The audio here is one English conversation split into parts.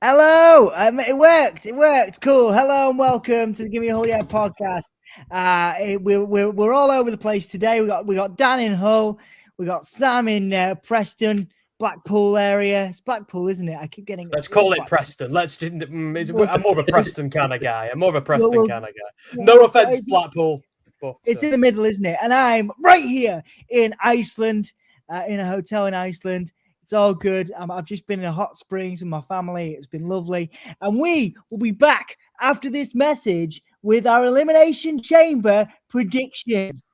Hello, it worked. It worked. Cool. Hello and welcome to the Gimme podcast. We're all over the place today. We got Dan in Hull, we got Sam in Preston, Blackpool area. It's Blackpool, isn't it? I keep getting. Let's call it Preston. I'm more of a Preston kind of guy. No offense, Blackpool. But, it's in the middle, isn't it? And I'm right here in Iceland, in a hotel in Iceland. It's all good. I've just been in a hot springs with my family. It's been lovely. And we will be back after this message with our Elimination Chamber predictions.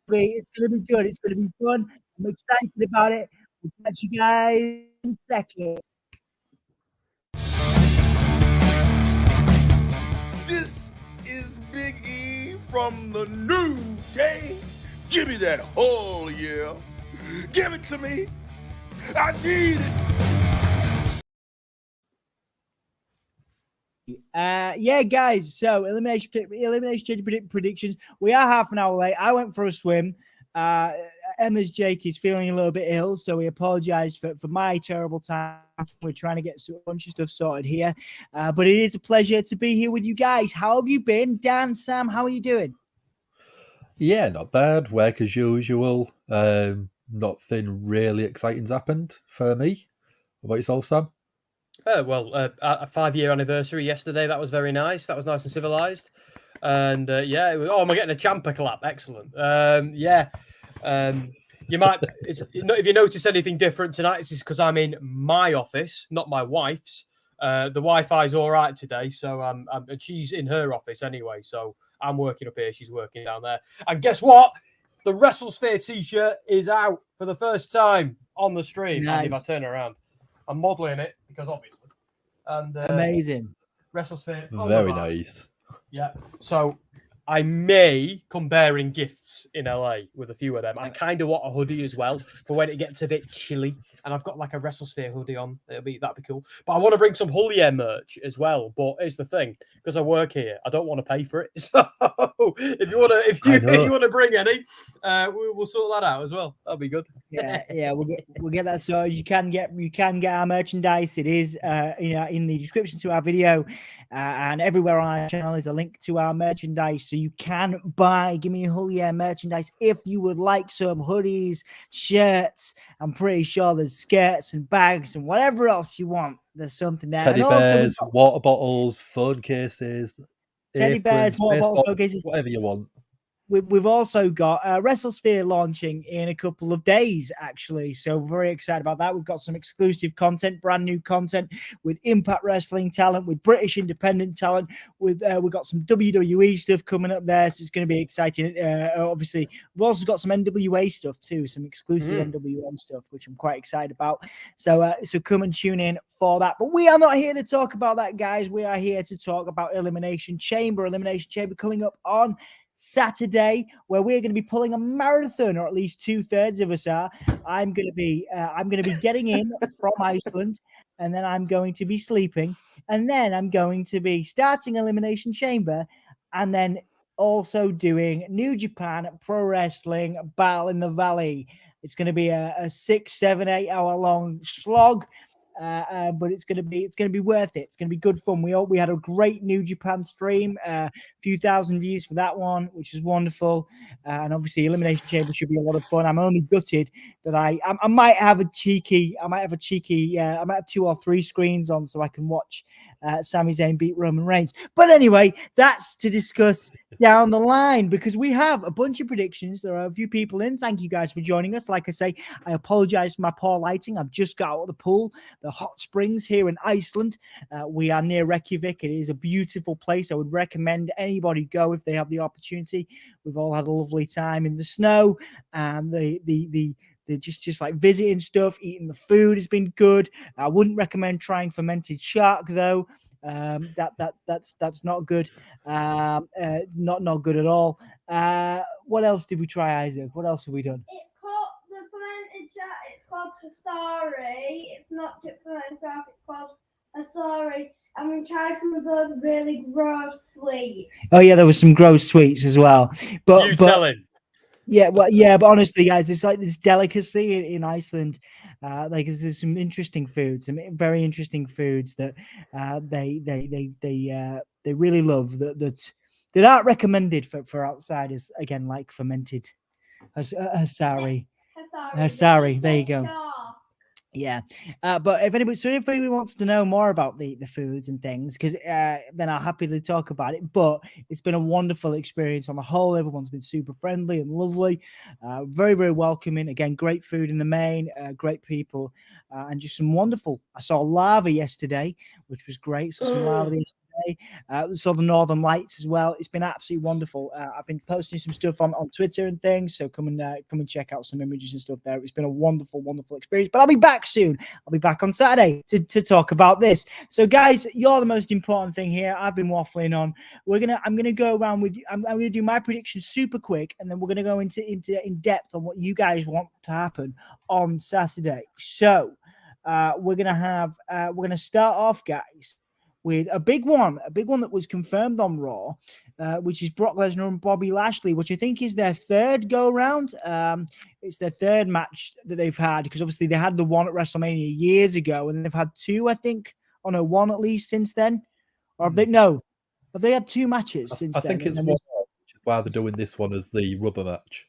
It's going to be good. It's going to be fun. I'm excited about it. We'll catch you guys in a second. This is Big E from the new game. Give me that whole yeah. Give it to me. I need it. Yeah, guys. So elimination Chamber predictions. We are half an hour late. I went for a swim. Emma's Jake is feeling a little bit ill, so we apologize for my terrible time. We're trying to get a bunch of stuff sorted here, but it is a pleasure to be here with you guys. How have you been, Dan, Sam? How are you doing? Yeah, not bad. Work as usual. Nothing really exciting's happened for me. What about yourself, Sam? A 5-year anniversary yesterday. That was very nice. That was nice and civilized. And am I getting a champer clap? Excellent. You might. If you notice anything different tonight, it's just because I'm in my office, not my wife's. The Wi-Fi's all right today, so and she's in her office anyway. So I'm working up here. She's working down there. And guess what? The WrestleSphere t-shirt is out for the first time on the stream. Nice. And if I turn around, I'm modelling it because obviously. And amazing. WrestleSphere. Very nice. Yeah. So I may come bearing gifts in LA with a few of them. I kind of want a hoodie as well for when it gets a bit chilly. And I've got like a WrestleSphere hoodie on. That'd be cool. But I want to bring some Hull merch as well. But here's the thing, because I work here, I don't want to pay for it. So if you want to bring any, we'll sort that out as well. That'll be good. Yeah, we'll get that sorted. You can get our merchandise. It is in the description to our video, and everywhere on our channel is a link to our merchandise, so you can buy Gimme Hull merchandise if you would like some hoodies, shirts. I'm pretty sure there's skirts and bags and whatever else you want. There's something there. Teddy bears, water bottles, phone cases, teddy bears, water bottles, phone cases, whatever you want. We've also got WrestleSphere launching in a couple of days, actually. So we're very excited about that. We've got some exclusive content, brand new content with Impact Wrestling talent, with British independent talent. We've got some WWE stuff coming up there, so it's going to be exciting. Obviously, we've also got some NWA stuff too, some exclusive NWA stuff, which I'm quite excited about. So come and tune in for that. But we are not here to talk about that, guys. We are here to talk about Elimination Chamber. Elimination Chamber coming up on Saturday, where we're going to be pulling a marathon, or at least 2/3 of us are. I'm going to be getting in from Iceland, and then I'm going to be sleeping, and then I'm going to be starting Elimination Chamber, and then also doing New Japan Pro Wrestling Battle in the Valley. It's going to be a 6, 7, 8 hour long slog. But it's gonna be worth it. It's gonna be good fun. We had a great New Japan stream, a few thousand views for that one, which is wonderful. And obviously, Elimination Chamber should be a lot of fun. I'm only gutted that I might have 2 or 3 screens on so I can watch Sami Zayn beat Roman Reigns. But anyway, that's to discuss down the line, because we have a bunch of predictions. There are a few people in. Thank you guys for joining us. Like I say, I apologize for my poor lighting. I've just got out of the pool, the hot springs here in Iceland. We are near Reykjavik. It is a beautiful place. I would recommend anybody go if they have the opportunity. We've all had a lovely time in the snow, and they're just like visiting stuff, eating the food has been good. I wouldn't recommend trying fermented shark though. That's not good. Not good at all. What else did we try, Isaac? What else have we done? It's called the fermented shark. It's called Hasari. It's not just fermented shark. It's called Hasari. And we tried some of those really gross sweets. Oh yeah, there was some gross sweets as well. But tell him. Yeah, but honestly, guys, it's like this delicacy in Iceland. Like there's some interesting foods, some very interesting foods that they really love that aren't recommended for outsiders. Again, like fermented hasari. Hasari. There you go. Yeah, but if anybody wants to know more about the foods and things, because then I'll happily talk about it. But it's been a wonderful experience on the whole. Everyone's been super friendly and lovely, very very welcoming. Again, great food in the main, great people, and just some wonderful. I saw lava yesterday, which was great. Saw some lava yesterday. Saw the Northern Lights as well. It's been absolutely wonderful. I've been posting some stuff on Twitter and things, so come and check out some images and stuff there. It's been a wonderful experience. But I'll be back soon. I'll be back on Saturday to talk about this. So guys, you're the most important thing here. I've been waffling on. I'm gonna go around with you. I'm gonna do my predictions super quick, and then we're gonna go into in depth on what you guys want to happen on Saturday. So we're gonna start off, guys, with a big one that was confirmed on Raw, which is Brock Lesnar and Bobby Lashley, which I think is their third go round. It's their third match that they've had, because obviously they had the one at WrestleMania years ago, and they've had two, I think, one at least since then. Or have they? No, have they had two matches since then? I think it's one, which is why they're doing this one as the rubber match.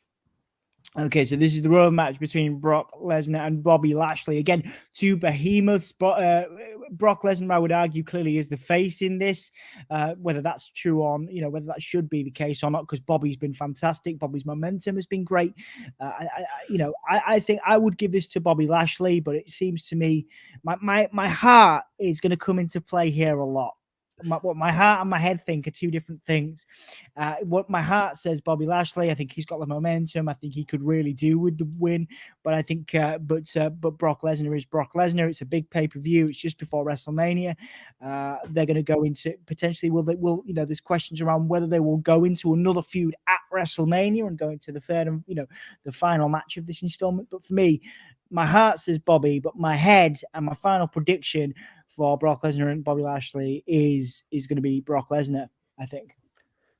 Okay, so this is the rubber match between Brock Lesnar and Bobby Lashley. Again, two behemoths. But Brock Lesnar, I would argue, clearly is the face in this. Whether that's true whether that should be the case or not, because Bobby's been fantastic. Bobby's momentum has been great. I think I would give this to Bobby Lashley, but it seems to me my heart is going to come into play here a lot. What my heart and my head think are two different things. What my heart says, Bobby Lashley, I think he's got the momentum. I think he could really do with the win. But I think, but Brock Lesnar is Brock Lesnar. It's a big pay-per-view. It's just before WrestleMania. They're going to go into potentially. There's questions around whether they will go into another feud at WrestleMania and go into the third and the final match of this installment. But for me, my heart says Bobby, but my head and my final prediction for Brock Lesnar and Bobby Lashley is going to be Brock Lesnar, I think.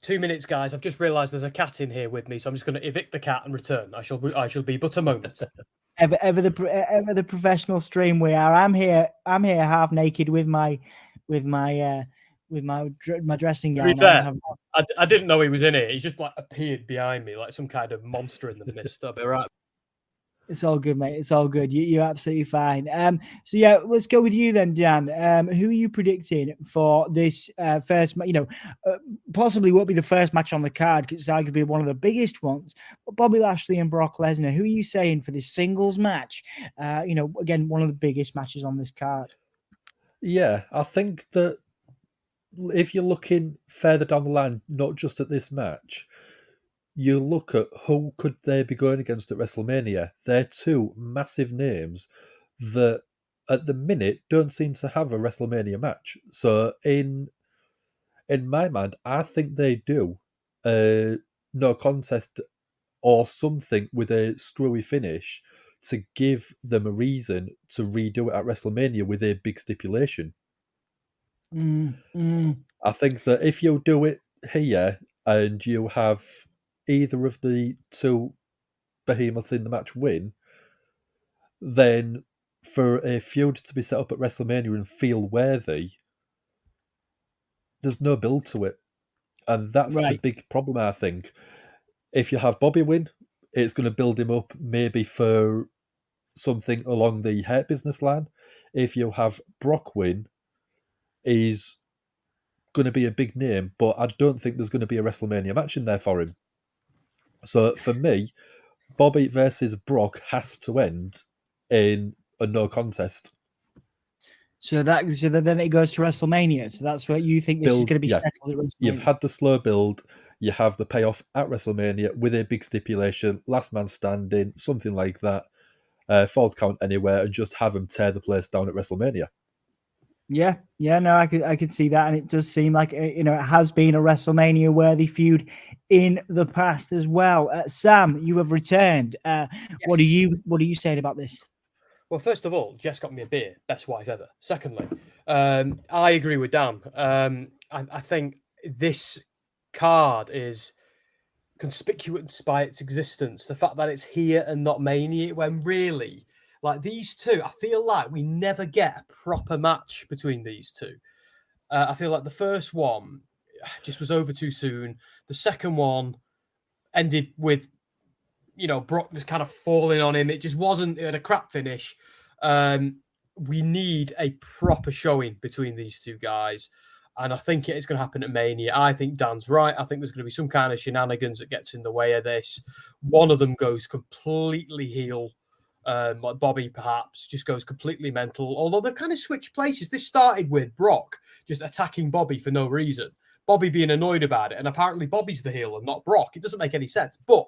2 minutes, guys. I've just realised there's a cat in here with me, so I'm just going to evict the cat and return. I shall be but a moment. Ever the professional stream we are. I'm here half naked with my dressing gown. To be fair, I didn't know he was in here. He's just like appeared behind me like some kind of monster in the mist. I'll be right. It's all good, mate. It's all good. You're absolutely fine. So yeah, let's go with you then, Dan. Who are you predicting for this first? Possibly won't be the first match on the card because it's arguably one of the biggest ones. But Bobby Lashley and Brock Lesnar. Who are you saying for this singles match? Again, one of the biggest matches on this card. Yeah, I think that if you're looking further down the line, not just at this match, you look at who could they be going against at WrestleMania. They're two massive names that at the minute don't seem to have a WrestleMania match. So in my mind, I think they do no contest or something with a screwy finish to give them a reason to redo it at WrestleMania with a big stipulation. I think that if you do it here and you have either of the two behemoths in the match win, then for a feud to be set up at WrestleMania and feel worthy, there's no build to it. And that's the big problem, I think. If you have Bobby win, it's going to build him up maybe for something along the Hurt Business line. If you have Brock win, he's going to be a big name, but I don't think there's going to be a WrestleMania match in there for him. So for me, Bobby versus Brock has to end in a no contest. So then it goes to WrestleMania. So that's what you think this is going to be settled at WrestleMania. You've had the slow build. You have the payoff at WrestleMania with a big stipulation, last man standing, something like that. Falls count anywhere, and just have them tear the place down at WrestleMania. Yeah, no, I could see that, and it does seem like it has been a WrestleMania worthy feud in the past as well. Sam, you have returned. Yes. What are you saying about this? Well, first of all, Jess got me a beer, best wife ever. Secondly, I agree with Dan. I think this card is conspicuous by its existence. The fact that it's here and not Mania, when really Like these two, I feel like we never get a proper match between these two. I feel like the first one just was over too soon. The second one ended with, Brock just kind of falling on him. It just wasn't, it had a crap finish. We need a proper showing between these two guys. And I think it is going to happen at Mania. I think Dan's right. I think there's going to be some kind of shenanigans that gets in the way of this. One of them goes completely heel. Like Bobby perhaps just goes completely mental. Although they've kind of switched places. This started with Brock just attacking Bobby for no reason. Bobby being annoyed about it. And apparently Bobby's the heel and not Brock. It doesn't make any sense. But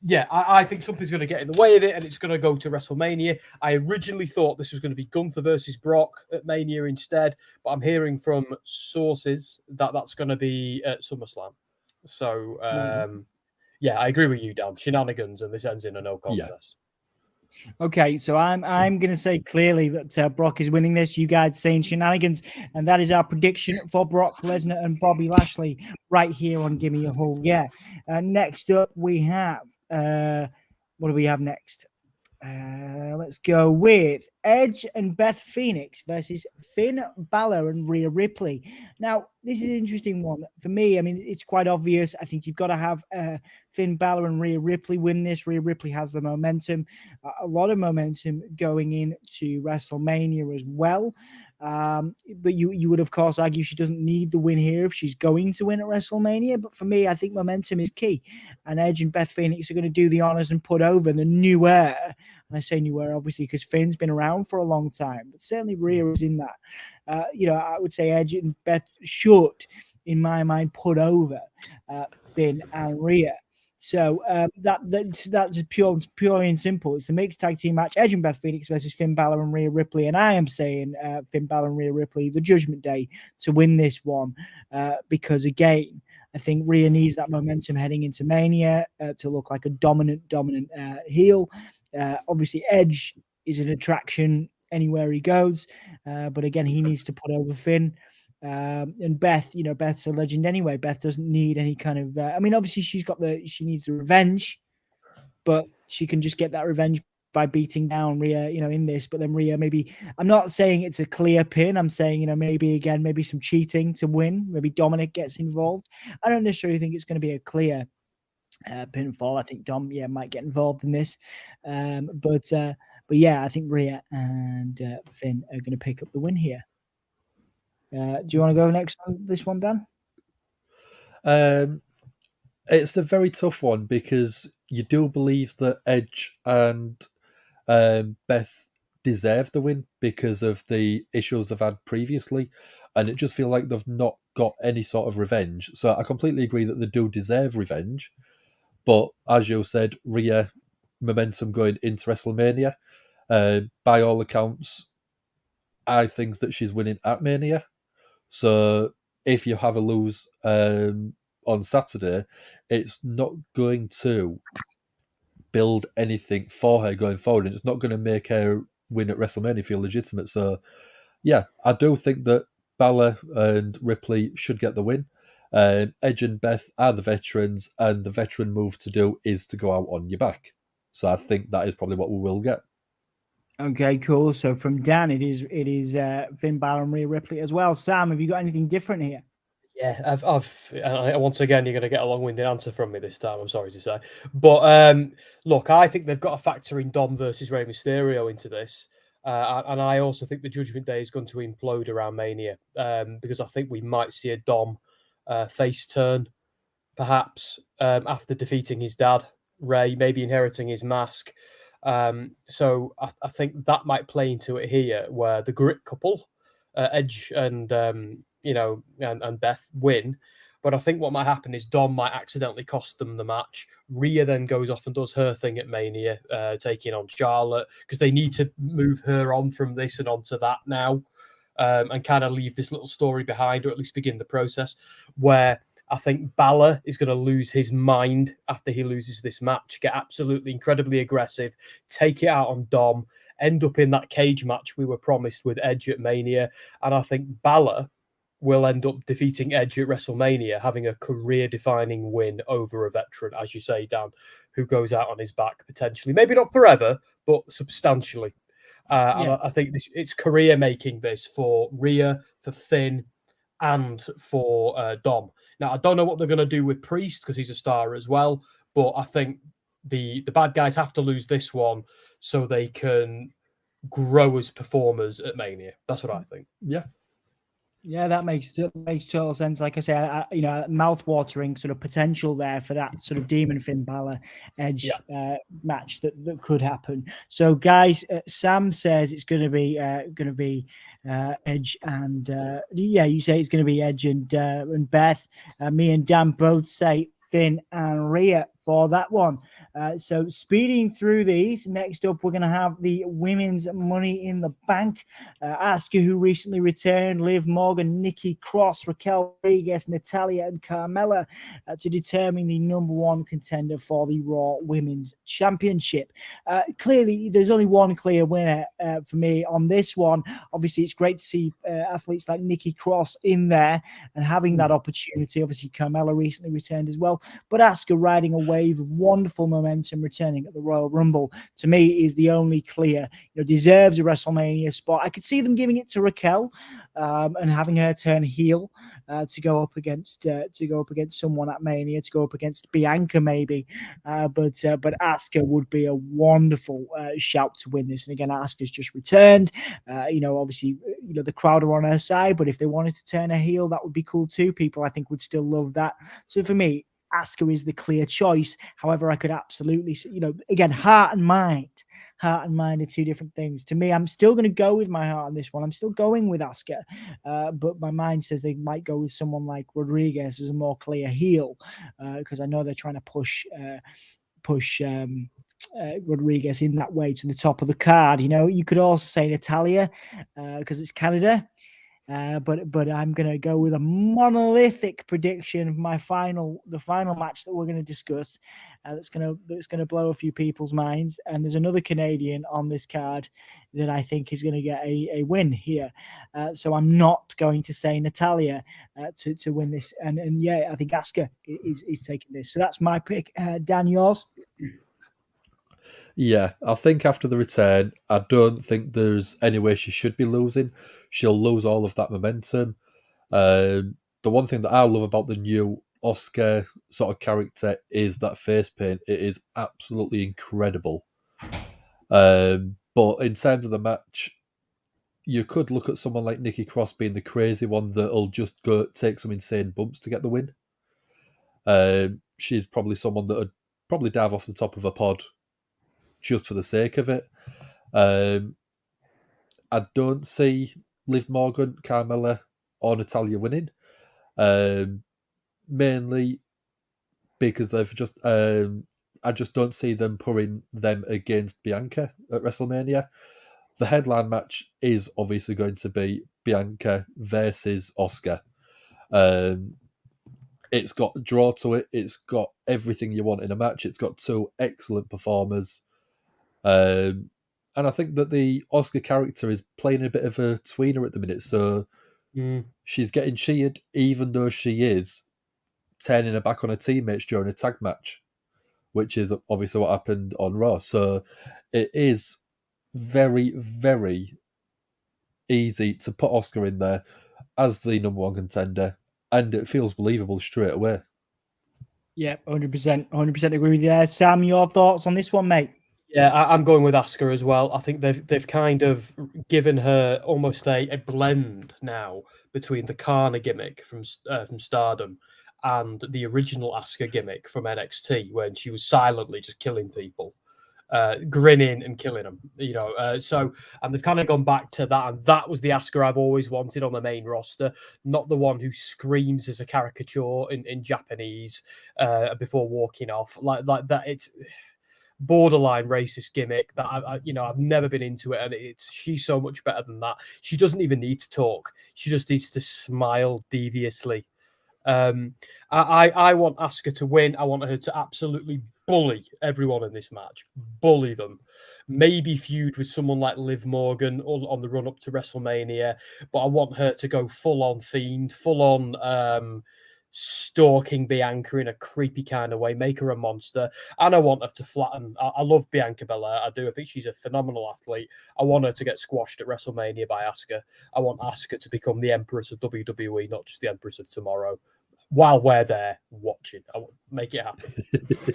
yeah, I think something's going to get in the way of it and it's going to go to WrestleMania. I originally thought this was going to be Gunther versus Brock at Mania instead. But I'm hearing from sources that that's going to be at SummerSlam. So, yeah, I agree with you, Dan. Shenanigans, and this ends in a no contest. Okay, so I'm going to say clearly that Brock is winning this. You guys saying shenanigans, and that is our prediction for Brock Lesnar and Bobby Lashley right here on Gimme a Hole. Yeah. Next up, we have what do we have next? Let's go with Edge and Beth Phoenix versus Finn Balor and Rhea Ripley. Now, this is an interesting one for me. I mean, it's quite obvious. I think you've got to have Finn Balor and Rhea Ripley win this. Rhea Ripley has the momentum, a lot of momentum going into WrestleMania as well. But you would, of course, argue she doesn't need the win here if she's going to win at WrestleMania. But for me, I think momentum is key. And Edge and Beth Phoenix are going to do the honors and put over the new heir. And I say new heir, obviously, because Finn's been around for a long time. But certainly Rhea is in that. I would say Edge and Beth should, in my mind, put over Finn and Rhea. So that's purely and simple. It's the mixed tag team match: Edge and Beth Phoenix versus Finn Balor and Rhea Ripley. And I am saying Finn Balor and Rhea Ripley, the Judgment Day, to win this one because, again, I think Rhea needs that momentum heading into Mania to look like a dominant heel. Obviously, Edge is an attraction anywhere he goes, but again, he needs to put over Finn. And Beth, Beth's a legend anyway. Beth doesn't need any kind of, obviously she needs the revenge, but she can just get that revenge by beating down Rhea, in this. But then Rhea, maybe, I'm not saying it's a clear pin. I'm saying, maybe some cheating to win. Maybe Dominic gets involved. I don't necessarily think it's going to be a clear pinfall. I think Dom, might get involved in this. But yeah, I think Rhea and Finn are going to pick up the win here. Do you want to go next on this one, Dan? It's a very tough one because you do believe that Edge and Beth deserve the win because of the issues they've had previously, and it just feels like they've not got any sort of revenge. So I completely agree that they do deserve revenge, but as you said, Rhea momentum going into WrestleMania. By all accounts, I think that she's winning at Mania. So if you have a lose on Saturday, it's not going to build anything for her going forward, and it's not going to make her win at WrestleMania feel legitimate. So, yeah, I do think that Balor and Ripley should get the win. Edge and Beth are the veterans, and the veteran move to do is to go out on your back. So I think that is probably what we will get. Okay, cool. So from Dan, it is Finn Balor and Rhea Ripley as well. Sam, have you got anything different here? Yeah, I've once again, you're going to get a long-winded answer from me this time, I'm sorry to say. But look, I think they've got to factor in Dom versus Rey Mysterio into this. And I also think the Judgment Day is going to implode around Mania because I think we might see a Dom face turn, perhaps, after defeating his dad, Rey, maybe inheriting his mask. So I think that might play into it here, where the grit couple, Edge and and Beth win. But I think what might happen is Dom might accidentally cost them the match. Rhea then goes off and does her thing at Mania, taking on Charlotte, because they need to move her on from this and onto that now, and kind of leave this little story behind, or at least begin the process where I think Balor is going to lose his mind after he loses this match, get absolutely incredibly aggressive, take it out on Dom, end up in that cage match we were promised with Edge at Mania. And I think Balor will end up defeating Edge at WrestleMania, having a career-defining win over a veteran, as you say, Dan, who goes out on his back potentially. Maybe not forever, but substantially. And I think it's career making this for Rhea, for Finn, and for Dom. Now, I don't know what they're going to do with Priest because he's a star as well, but I think the bad guys have to lose this one so they can grow as performers at Mania. That's what I think. Yeah, that makes total sense. Like I say, mouth-watering sort of potential there for that sort of Demon Finn Balor Edge match that could happen. So, guys, Sam says it's going to be Edge and you say it's going to be Edge and Beth. Me and Dan both say Finn and Rhea for that one. So speeding through these, next up we're going to have the women's Money in the Bank. Asuka, who recently returned, Liv Morgan, Nikki Cross, Raquel Rodriguez, Natalya, and Carmella to determine the number one contender for the Raw Women's Championship. Clearly, there's only one clear winner for me on this one. Obviously, it's great to see athletes like Nikki Cross in there and having that opportunity. Obviously, Carmella recently returned as well. But Asuka riding a wave of wonderful momentum returning at the Royal Rumble, to me, is the only clear, deserves a WrestleMania spot. I could see them giving it to Raquel and having her turn heel to go up against someone at Mania, to go up against Bianca maybe. But Asuka would be a wonderful shout to win this. And again, Asuka's just returned. Obviously, the crowd are on her side, but if they wanted to turn her heel, that would be cool too. People, I think, would still love that. So for me, Asuka is the clear choice. However, I could absolutely, again, heart and mind are two different things. To me, I'm still going to go with my heart on this one. I'm still going with Asuka, but my mind says they might go with someone like Rodriguez as a more clear heel, because I know they're trying to push Rodriguez in that way to the top of the card. You could also say Natalya because it's Canada. But I'm gonna go with a monolithic prediction of the final match that we're gonna discuss. That's gonna blow a few people's minds. And there's another Canadian on this card that I think is gonna get a win here. So I'm not going to say Natalya to win this. And I think Asuka is taking this. So that's my pick. Dan, yours? Yeah, I think after the return, I don't think there's any way she should be losing. She'll lose all of that momentum. The one thing that I love about the new Asuka sort of character is that face paint. It is absolutely incredible. But in terms of the match, you could look at someone like Nikki Cross being the crazy one that'll just go take some insane bumps to get the win. She's probably someone that would probably dive off the top of a pod just for the sake of it. I don't see Liv Morgan, Carmella, or Natalya winning. Mainly because they've just I just don't see them putting them against Bianca at WrestleMania. The headline match is obviously going to be Bianca versus Asuka. It's got a draw to it. It's got everything you want in a match. It's got two excellent performers. And I think that the Asuka character is playing a bit of a tweener at the minute. So she's getting cheered, even though she is turning her back on her teammates during a tag match, which is obviously what happened on Raw. So it is very, very easy to put Asuka in there as the number one contender, and it feels believable straight away. Yeah, 100% agree with you there. Sam, your thoughts on this one, mate? Yeah, I'm going with Asuka as well. I think they've kind of given her almost a blend now between the Kana gimmick from Stardom and the original Asuka gimmick from NXT, when she was silently just killing people, grinning and killing them. And they've kind of gone back to that, and that was the Asuka I've always wanted on the main roster, not the one who screams as a caricature in Japanese before walking off like that. It's borderline racist gimmick that I've never been into it, and she's so much better than that. She doesn't even need to talk; she just needs to smile deviously. I want Asuka to win. I want her to absolutely bully everyone in this match, bully them. Maybe feud with someone like Liv Morgan on the run up to WrestleMania, but I want her to go full on Fiend, full on stalking Bianca in a creepy kind of way, make her a monster. And I want her to flatten. I love Bianca Belair. I do. I think she's a phenomenal athlete. I want her to get squashed at WrestleMania by Asuka. I want Asuka to become the Empress of WWE, not just the Empress of Tomorrow. While we're there watching, I want make it happen.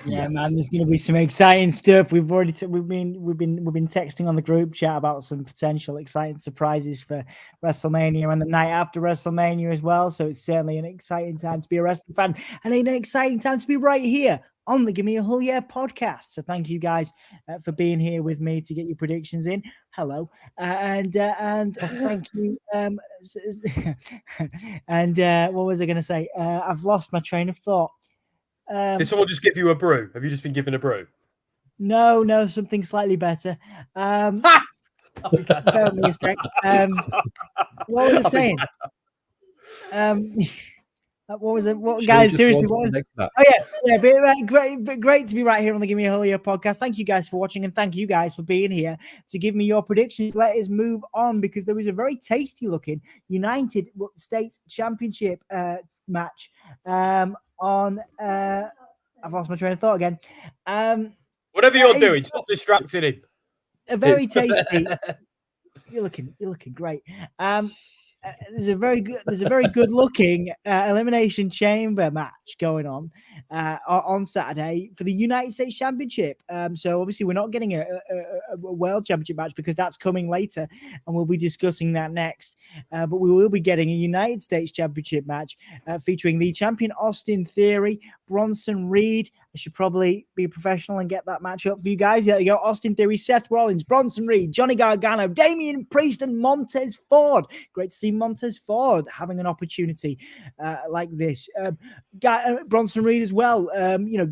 Yeah, man, there's going to be some exciting stuff. We've been texting on the group chat about some potential exciting surprises for WrestleMania and the night after WrestleMania as well. So it's certainly an exciting time to be a wrestling fan, and an exciting time to be right here on the Gimme a Hull Yeah podcast. So thank you guys for being here with me to get your predictions in. Hello, and thank you. And what was I going to say? I've lost my train of thought. Did someone just give you a brew? Have you just been given a brew? No, something slightly better. Bear with me a sec. What was I saying? What was it? What, guys? Seriously, what was? Oh yeah. But great to be right here on the Gimme a Hull Yeah podcast. Thank you guys for watching, and thank you guys for being here to give me your predictions. Let us move on, because there was a very tasty looking United States Championship match on. I've lost my train of thought again. Whatever you're doing, stop distracting him. A very tasty. You're looking great. There's a very good looking Elimination Chamber match going on Saturday for the United States Championship. So obviously we're not getting a World Championship match because that's coming later, and we'll be discussing that next. But we will be getting a United States Championship match featuring the champion Austin Theory, Bronson Reed. I should probably be professional and get that match up for you guys. There you go. Austin Theory, Seth Rollins, Bronson Reed, Johnny Gargano, Damian Priest, and Montez Ford. Great to see Montez Ford having an opportunity like this. Bronson Reed as well.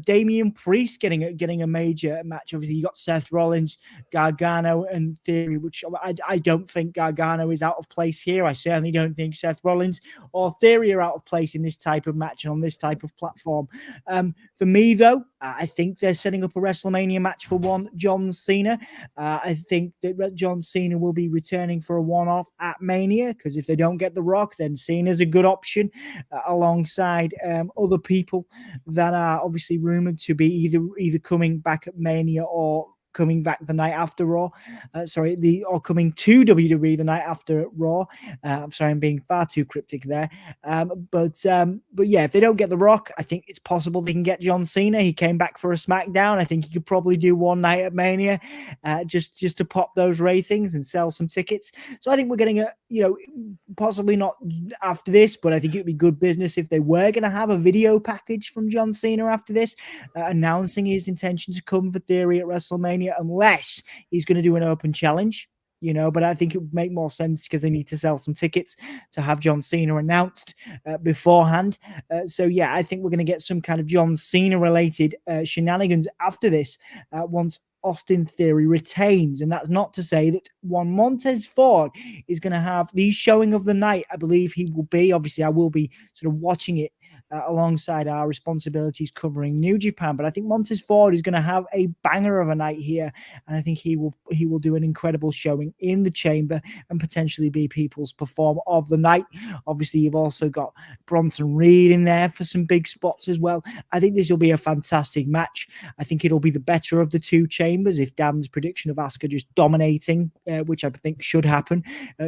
Damian Priest getting a major match. Obviously, you got Seth Rollins, Gargano, and Theory, which I don't think Gargano is out of place here. I certainly don't think Seth Rollins or Theory are out of place in this type of match and on this type of platform. For me, though, I think they're setting up a WrestleMania match for one John Cena. I think that John Cena will be returning for a one-off at Mania, because if they don't get The Rock, then Cena's a good option alongside other people that are obviously rumored to be either coming back at Mania or coming back the night after Raw. Or coming to WWE the night after Raw. I'm sorry, I'm being far too cryptic there. But yeah, if they don't get The Rock, I think it's possible they can get John Cena. He came back for a SmackDown. I think he could probably do one night at Mania, just to pop those ratings and sell some tickets. So I think we're getting possibly not after this, but I think it would be good business if they were going to have a video package from John Cena after this, announcing his intention to come for Theory at WrestleMania, unless he's going to do an open challenge. But I think it would make more sense because they need to sell some tickets to have John Cena announced beforehand. So yeah, I think we're going to get some kind of John Cena related shenanigans after this once Austin Theory retains. And that's not to say that one Montez Ford is going to have the showing of the night. I believe he will be. Obviously, I will be sort of watching it alongside our responsibilities covering New Japan, but I think Montez Ford is going to have a banger of a night here, and I think he will do an incredible showing in the chamber and potentially be people's performer of the night. Obviously, you've also got Bronson Reed in there for some big spots as well. I think this will be a fantastic match. I think it'll be the better of the two chambers if Dan's prediction of Asuka just dominating, which I think should happen,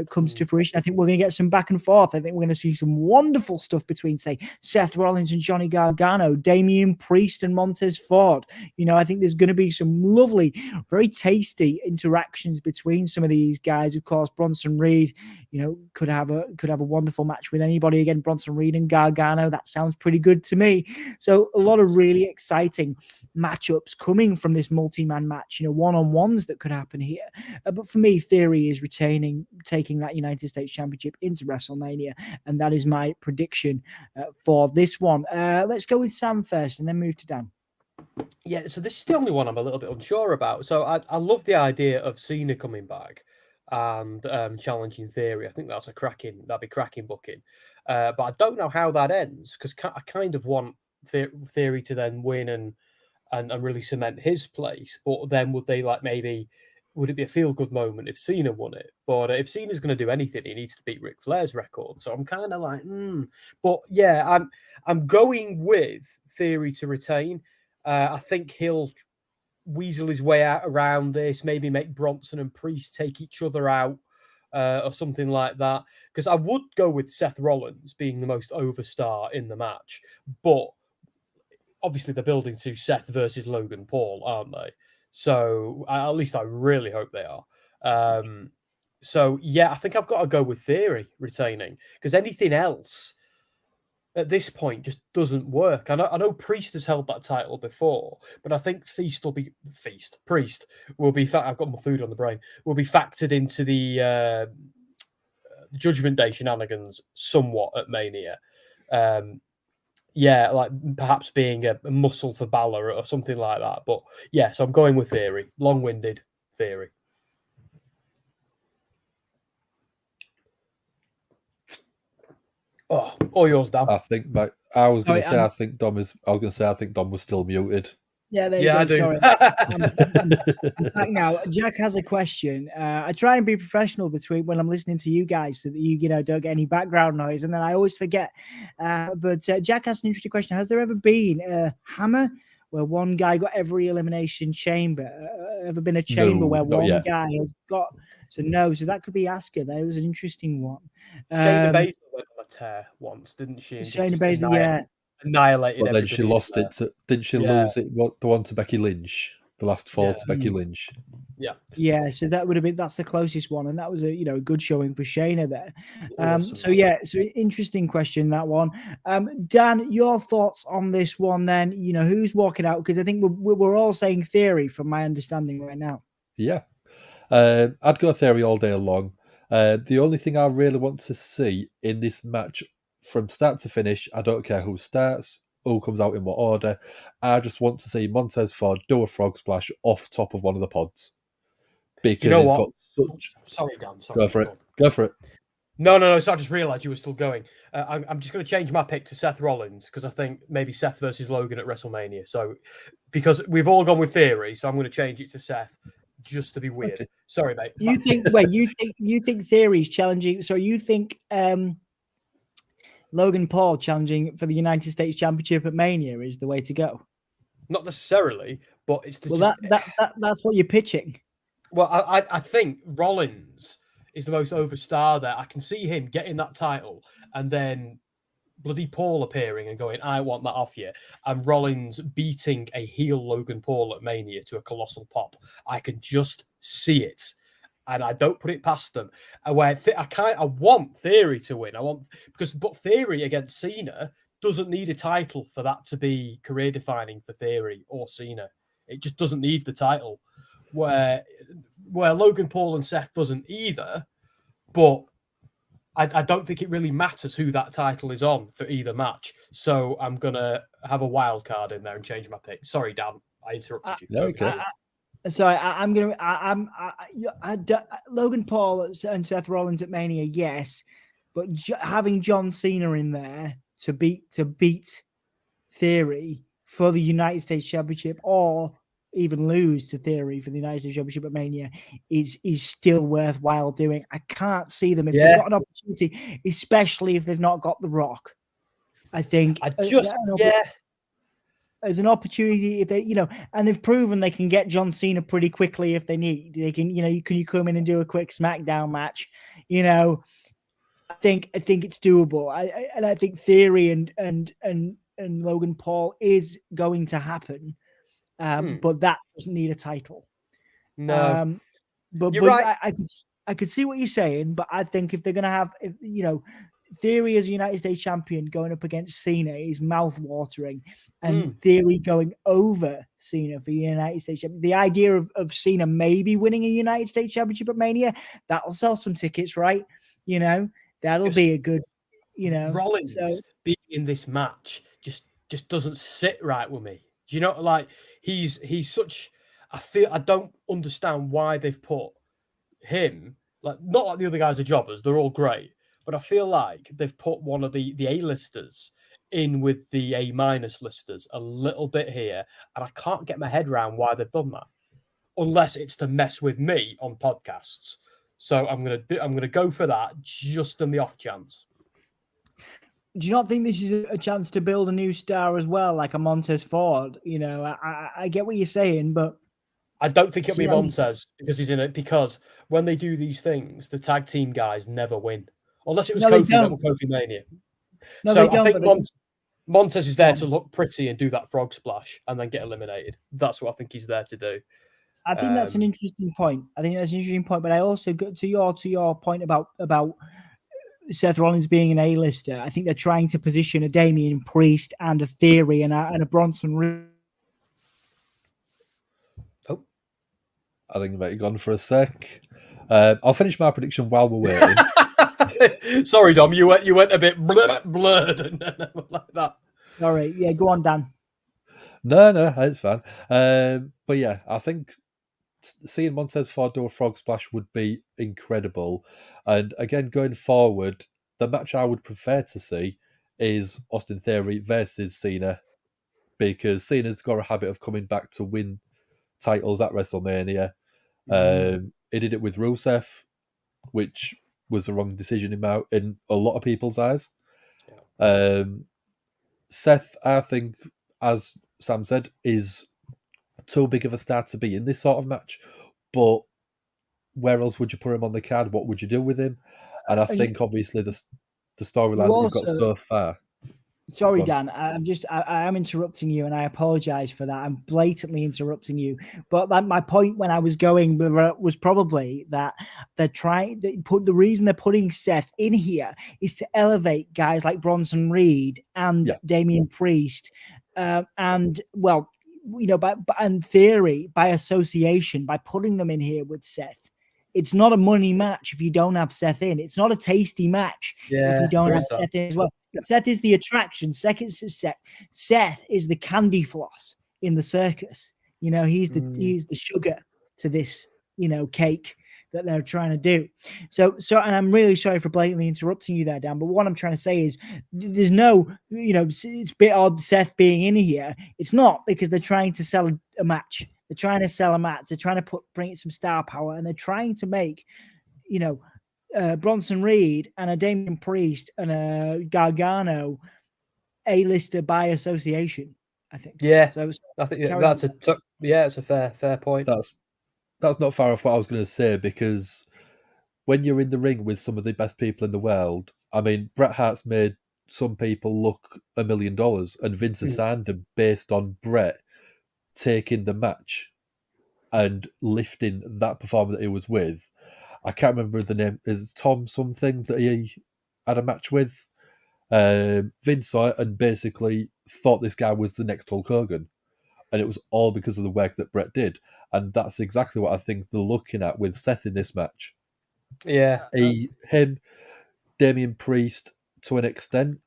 comes to fruition. I think we're going to get some back and forth. I think we're going to see some wonderful stuff between, say, Seth Rollins and Johnny Gargano, Damian Priest and Montez Ford. I think there's going to be some lovely, very tasty interactions between some of these guys. Of course, Bronson Reed, could have a wonderful match with anybody. Again, Bronson Reed and Gargano, that sounds pretty good to me. So a lot of really exciting matchups coming from this multi-man match, one-on-ones that could happen here. But for me, Theory is taking that United States Championship into WrestleMania, and that is my prediction for this one. Let's go with Sam first and then move to Dan. Yeah, so this is the only one I'm a little bit unsure about. So I love the idea of Cena coming back and challenging Theory. I think that'd be cracking booking. But I don't know how that ends, because I kind of want Theory to then win and really cement his place. But then would would it be a feel-good moment if Cena won it? But if Cena's going to do anything, he needs to beat Ric Flair's record. So I'm kind of like, But yeah, I'm going with Theory to retain. I think he'll weasel his way out around this, maybe make Bronson and Priest take each other out or something like that. Because I would go with Seth Rollins being the most over star in the match. But obviously they're building to Seth versus Logan Paul, aren't they? So at least I really hope they are. So yeah, I think I've got to go with Theory retaining, because anything else at this point just doesn't work. I know Priest has held that title before, but I think Priest will be I've got my food on the brain, will be factored into the Judgment Day shenanigans somewhat at Mania. Yeah, like perhaps being a muscle for Balor or something like that. But yeah, so I'm going with Theory. Long-winded Theory. Oh, all yours, Dan. I think I was going to say I think Dom was still muted. Yeah, there you go. I do. Sorry. I'm back now. Jack has a question. I try and be professional between when I'm listening to you guys so that you don't get any background noise, and then I always forget. But Jack has an interesting question. Has there ever been a hammer where one guy got every elimination chamber? Ever been a chamber where one guy has got? So no. So that could be Asuka. That was an interesting one. Shayna Baszler went on a tear once, didn't she? Shayna Baszler, yeah. Annihilated. But then she lost it. Didn't she lose it? The one to Becky Lynch, the last fall to Becky Lynch. Yeah. Yeah. So that's the closest one, and that was a good showing for Shayna there. So interesting question, that one. Dan, your thoughts on this one? Then who's walking out, because I think we're all saying Theory from my understanding right now. Yeah, I'd go Theory all day long. The only thing I really want to see in this match, from start to finish, I don't care who starts, who comes out in what order. I just want to see Montez Ford do a frog splash off top of one of the pods. Because he's got such... Sorry, Dan. Sorry. Go for it. No. So I just realised you were still going. I'm just going to change my pick to Seth Rollins, because I think maybe Seth versus Logan at WrestleMania. So because we've all gone with Theory, so I'm going to change it to Seth just to be weird. Okay. Sorry, mate. You think Theory's challenging? So you think Logan Paul challenging for the United States Championship at Mania is the way to go? Not necessarily, but it's that's what you're pitching. Well, I think Rollins is the most overstar there. I can see him getting that title and then bloody Paul appearing and going, I want that off you. And Rollins beating a heel Logan Paul at Mania to a colossal pop. I can just see it. And I don't put it past them. I want Theory to win. But Theory against Cena doesn't need a title for that to be career defining for Theory or Cena. It just doesn't need the title. Where Logan Paul and Seth doesn't either. But I don't think it really matters who that title is on for either match. So I'm going to have a wild card in there and change my pick. Sorry, Dan. I interrupted you. Okay. Logan Paul and Seth Rollins at Mania, yes. But having John Cena in there to beat Theory for the United States Championship, or even lose to Theory for the United States Championship at Mania, is still worthwhile doing. I can't see them if they've got an opportunity, especially if they've not got The Rock. I think as an opportunity, if they, and they've proven they can get John Cena pretty quickly if they need. They can, you come in and do a quick SmackDown match. I think it's doable. I think Theory and Logan Paul is going to happen. But that doesn't need a title. No, but right. I could see what you're saying, but I think if they're going to have, Theory as a United States champion going up against Cena is mouth-watering, and Theory going over Cena for the United States championship. The idea of Cena maybe winning a United States championship at Mania, that'll sell some tickets, right? That'll be a good, Rollins being in this match just doesn't sit right with me. Do you know, like he's such. I don't understand why they've put him, like, not like the other guys are jobbers. They're all great. But I feel like they've put one of the A-listers in with the A- listers a little bit here. And I can't get my head around why they've done that. unless it's to mess with me on podcasts. So I'm gonna go for that just on the off chance. Do you not think this is a chance to build a new star as well, like a Montez Ford? You know, I get what you're saying, but I don't think it'll be Montez because he's in it. Because when they do these things, the tag team guys never win, unless it was Kofi Mania. No, so they don't, I think Montez is there to look pretty and do that frog splash and then get eliminated. That's what I think he's there to do. I think that's an interesting point. But I also got to your point about Seth Rollins being an A-lister. I think they're trying to position a Damian Priest and a Theory and a Bronson Reed. Oh, I think you might have gone for a sec. I'll finish my prediction while we're waiting. Sorry, Dom, you went a bit blurred and like that. Sorry, yeah, go on, Dan. No, it's fine. But yeah, I think seeing Montez Ford do a frog splash would be incredible. And again, going forward, the match I would prefer to see is Austin Theory versus Cena, because Cena's got a habit of coming back to win titles at WrestleMania. He did it with Rusev, which was the wrong decision in a lot of people's eyes. Yeah. Seth, I think, as Sam said, is too big of a star to be in this sort of match. But where else would you put him on the card? What would you do with him? And I think, obviously, the storyline that we've got so far. Sorry, Dan. I am interrupting you, and I apologize for that. I'm blatantly interrupting you. But my point when I was going was probably that the reason they're putting Seth in here is to elevate guys like Bronson Reed and Damian Priest, and Theory by association, by putting them in here with Seth. It's not a money match if you don't have Seth in. It's not a tasty match if you don't have Seth in as well. Seth is the attraction. Seth is the candy floss in the circus. You know, he's the sugar to this, cake that they're trying to do. So, and I'm really sorry for blatantly interrupting you there, Dan. But what I'm trying to say is, there's no, it's a bit odd Seth being in here. It's not, because they're trying to sell a match. They're trying to sell a match. They're trying to bring it some star power, and they're trying to make, Bronson Reed and a Damian Priest and a Gargano A-lister by association, I think. Yeah. So I think it's a fair point. That's not far off what I was going to say, because when you're in the ring with some of the best people in the world, I mean, Bret Hart's made some people look $1 million, and Vince has signed him based on Bret taking the match and lifting that performer that he was with. I can't remember the name. Is Tom something that he had a match with? Vince saw it and basically thought this guy was the next Hulk Hogan. And it was all because of the work that Bret did. And that's exactly what I think they're looking at with Seth in this match. Yeah. Him, Damian Priest, to an extent,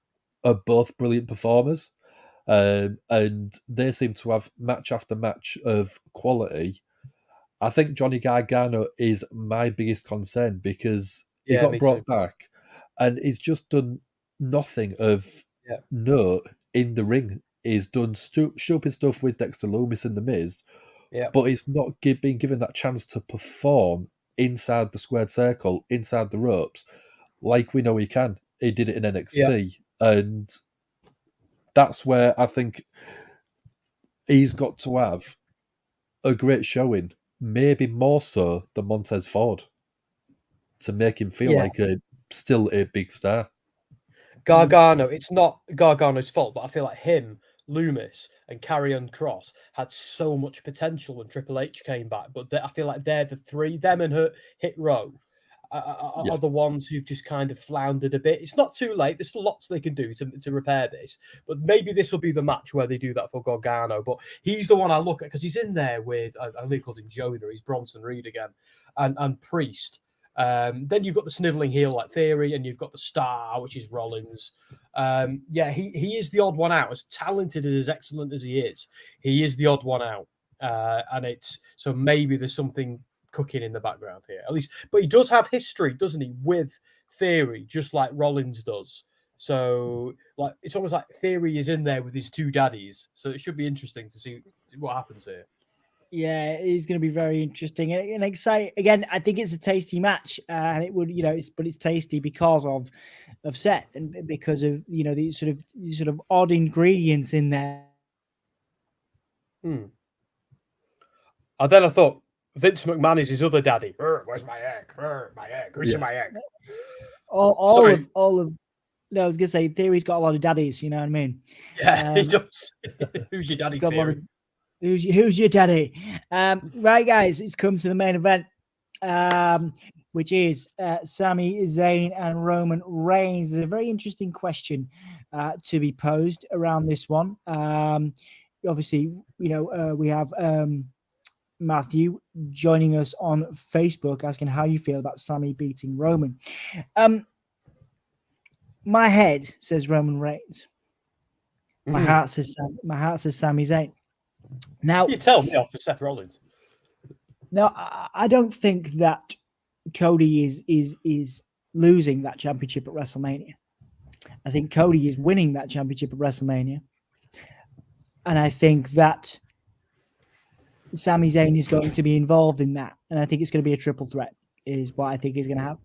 are both brilliant performers. And they seem to have match after match of quality. I think Johnny Gargano is my biggest concern, because he got brought back and he's just done nothing of note in the ring. He's done stupid stuff with Dexter Lumis and The Miz, but he's not been given that chance to perform inside the squared circle, inside the ropes, like we know he can. He did it in NXT, and that's where I think he's got to have a great showing, maybe more so than Montez Ford, to make him feel like still a big star. Gargano, it's not Gargano's fault, but I feel like him, Loomis, and Karrion Kross had so much potential when Triple H came back, but I feel like they're the three, them and Hit Row, are the ones who've just kind of floundered a bit. It's not too late. There's lots they can do to repair this, but maybe this will be the match where they do that for Gargano. But he's the one I look at, because he's in there with, I think he called him Jonah, he's Bronson Reed again, and Priest. Then you've got the sniveling heel like Theory, and you've got the star, which is Rollins. He is the odd one out. As talented and as excellent as he is the odd one out. And it's so maybe there's something cooking in the background here, at least. But he does have history, doesn't he, with Theory, just like Rollins does. So like it's almost like Theory is in there with his two daddies. So it should be interesting to see what happens here. Yeah, it is going to be very interesting and exciting. Again, I think it's a tasty match, and it would, it's tasty because of Seth and because of these sort of odd ingredients in there. And then I thought Vince McMahon is his other daddy. Where's my egg? My egg. Where's my egg? All of. No, I was gonna say Theory's got a lot of daddies. You know what I mean? Yeah, he does. Who's your daddy? Theory? Who's your daddy? Right, guys, it's come to the main event, which is Sami Zayn and Roman Reigns. There's a very interesting question to be posed around this one. Obviously, we have Matthew joining us on Facebook asking how you feel about Sami beating Roman. My head says Roman Reigns. My heart says Sami Zayn. Now you tell me off for Seth Rollins. Now I don't think that Cody is losing that championship at WrestleMania. I think Cody is winning that championship at WrestleMania, and I think that Sami Zayn is going to be involved in that, and I think it's going to be a triple threat. Is what I think is going to happen.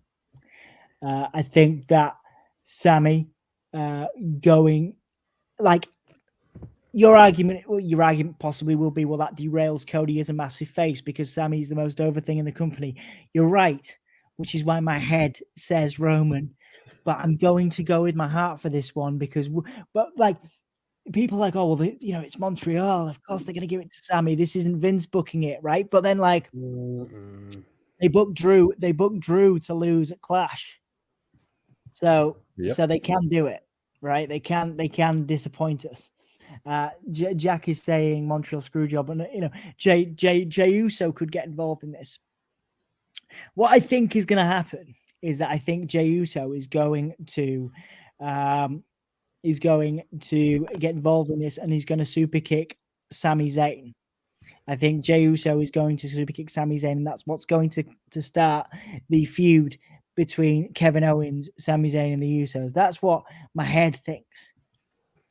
I think that Sami going like. Your argument possibly will be, well, that derails Cody as a massive face because Sami's the most over thing in the company. You're right, which is why my head says Roman, but I'm going to go with my heart for this one because, people are like, oh, well, it's Montreal. Of course, they're going to give it to Sami. This isn't Vince booking it, right? But then, they booked Drew to lose at Clash, so they can do it, right? They can disappoint us. Jack is saying Montreal screwjob, and Jey Uso could get involved in this. What I think is going to happen is that I think Jey Uso is going to get involved in this, and he's going to super kick Sami Zayn. I think Jey Uso is going to super kick Sami Zayn, and that's what's going to start the feud between Kevin Owens, Sami Zayn, and the Usos. That's what my head thinks,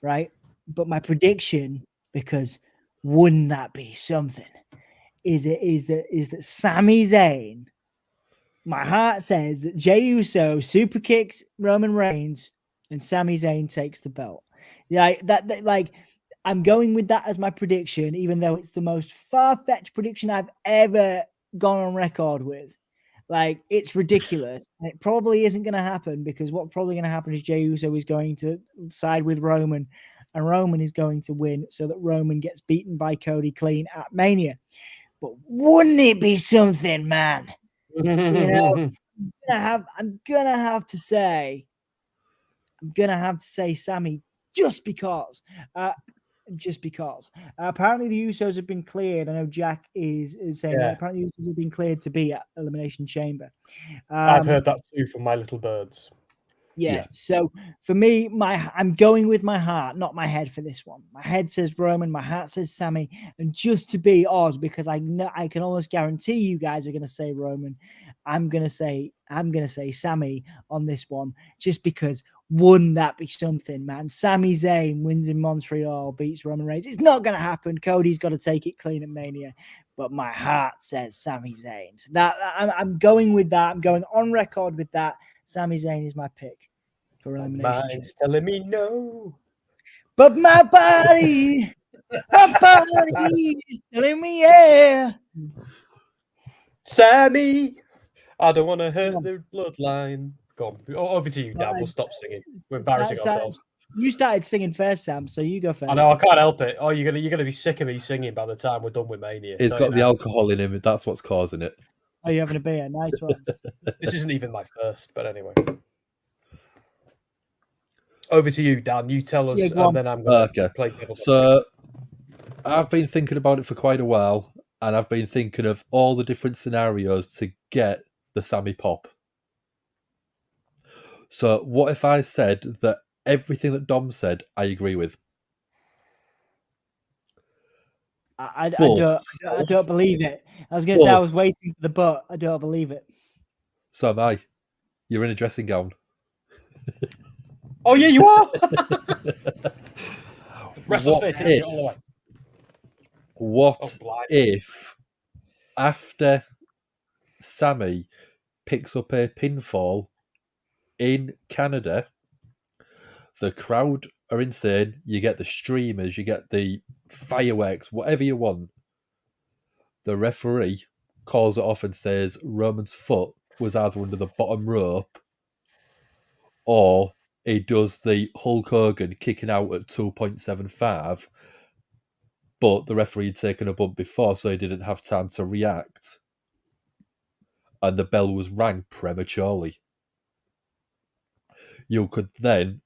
right? But my prediction, because wouldn't that be something, is that Sami Zayn, my heart says that Jey Uso super kicks Roman Reigns and Sami Zayn takes the belt. I'm going with that as my prediction, even though it's the most far-fetched prediction I've ever gone on record with. It's ridiculous. And it probably isn't going to happen because what's probably going to happen is Jey Uso is going to side with Roman, and Roman is going to win so that Roman gets beaten by Cody clean at Mania. But wouldn't it be something, man? I'm gonna have to say Sami just because. Apparently the Usos have been cleared. I know Jack is saying that apparently the Usos have been cleared to be at Elimination Chamber. I've heard that too from my little birds. Yeah. So for me, I'm going with my heart, not my head for this one. My head says Roman, my heart says Sami, and just to be odd, because I know I can almost guarantee you guys are going to say Roman, I'm going to say Sami on this one, just because wouldn't that be something, man? Sami Zayn wins in Montreal, beats Roman Reigns. It's not going to happen. Cody's got to take it clean at Mania, but my heart says Sami Zayn. So that I'm going with that. I'm going on record with that. Sami Zayn is my pick for Elimination Chamber. Mine's telling me no, but my body is telling me yeah. Sami, I don't want to hurt the bloodline. Go on, over to you, Dan. We'll stop singing. We're embarrassing ourselves. You started singing first, Sam, so you go first. I know, I can't help it. Oh, you're gonna be sick of me singing by the time we're done with Mania. He's got the alcohol in him. That's what's causing it. Oh, you're having a beer. Nice one. This isn't even my first, but anyway. Over to you, Dan. You tell us, and then I'm going to play devil's So, I've been thinking about it for quite a while, and I've been thinking of all the different scenarios to get the Sami pop. So, what if I said that everything that Dom said, I agree with? I don't believe it. I was going to say I was waiting for the but. I don't believe it. So am I. You're in a dressing gown. Oh yeah, you are. WrestleSphere all the way. What Oh, blimey. if after Sammy picks up a pinfall in Canada, the crowd are insane, you get the streamers, you get the fireworks, whatever you want. The referee calls it off and says Roman's foot was either under the bottom rope or he does the Hulk Hogan kicking out at 2.75, but the referee had taken a bump before, so he didn't have time to react. And the bell was rang prematurely. You could then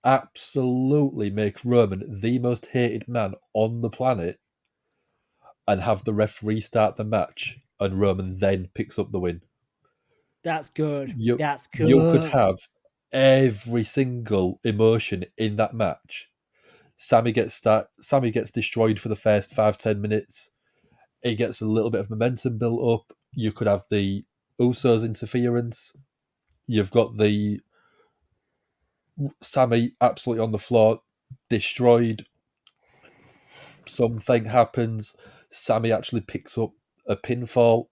absolutely make Roman the most hated man on the planet and have the referee start the match and Roman then picks up the win. That's good. You, That's good. you could have every single emotion in that match. Sammy gets destroyed for the first 5-10 minutes. He gets a little bit of momentum built up. You could have the Usos interference. You've got the Sammy absolutely on the floor, destroyed. Something happens. Sammy actually picks up a pinfall.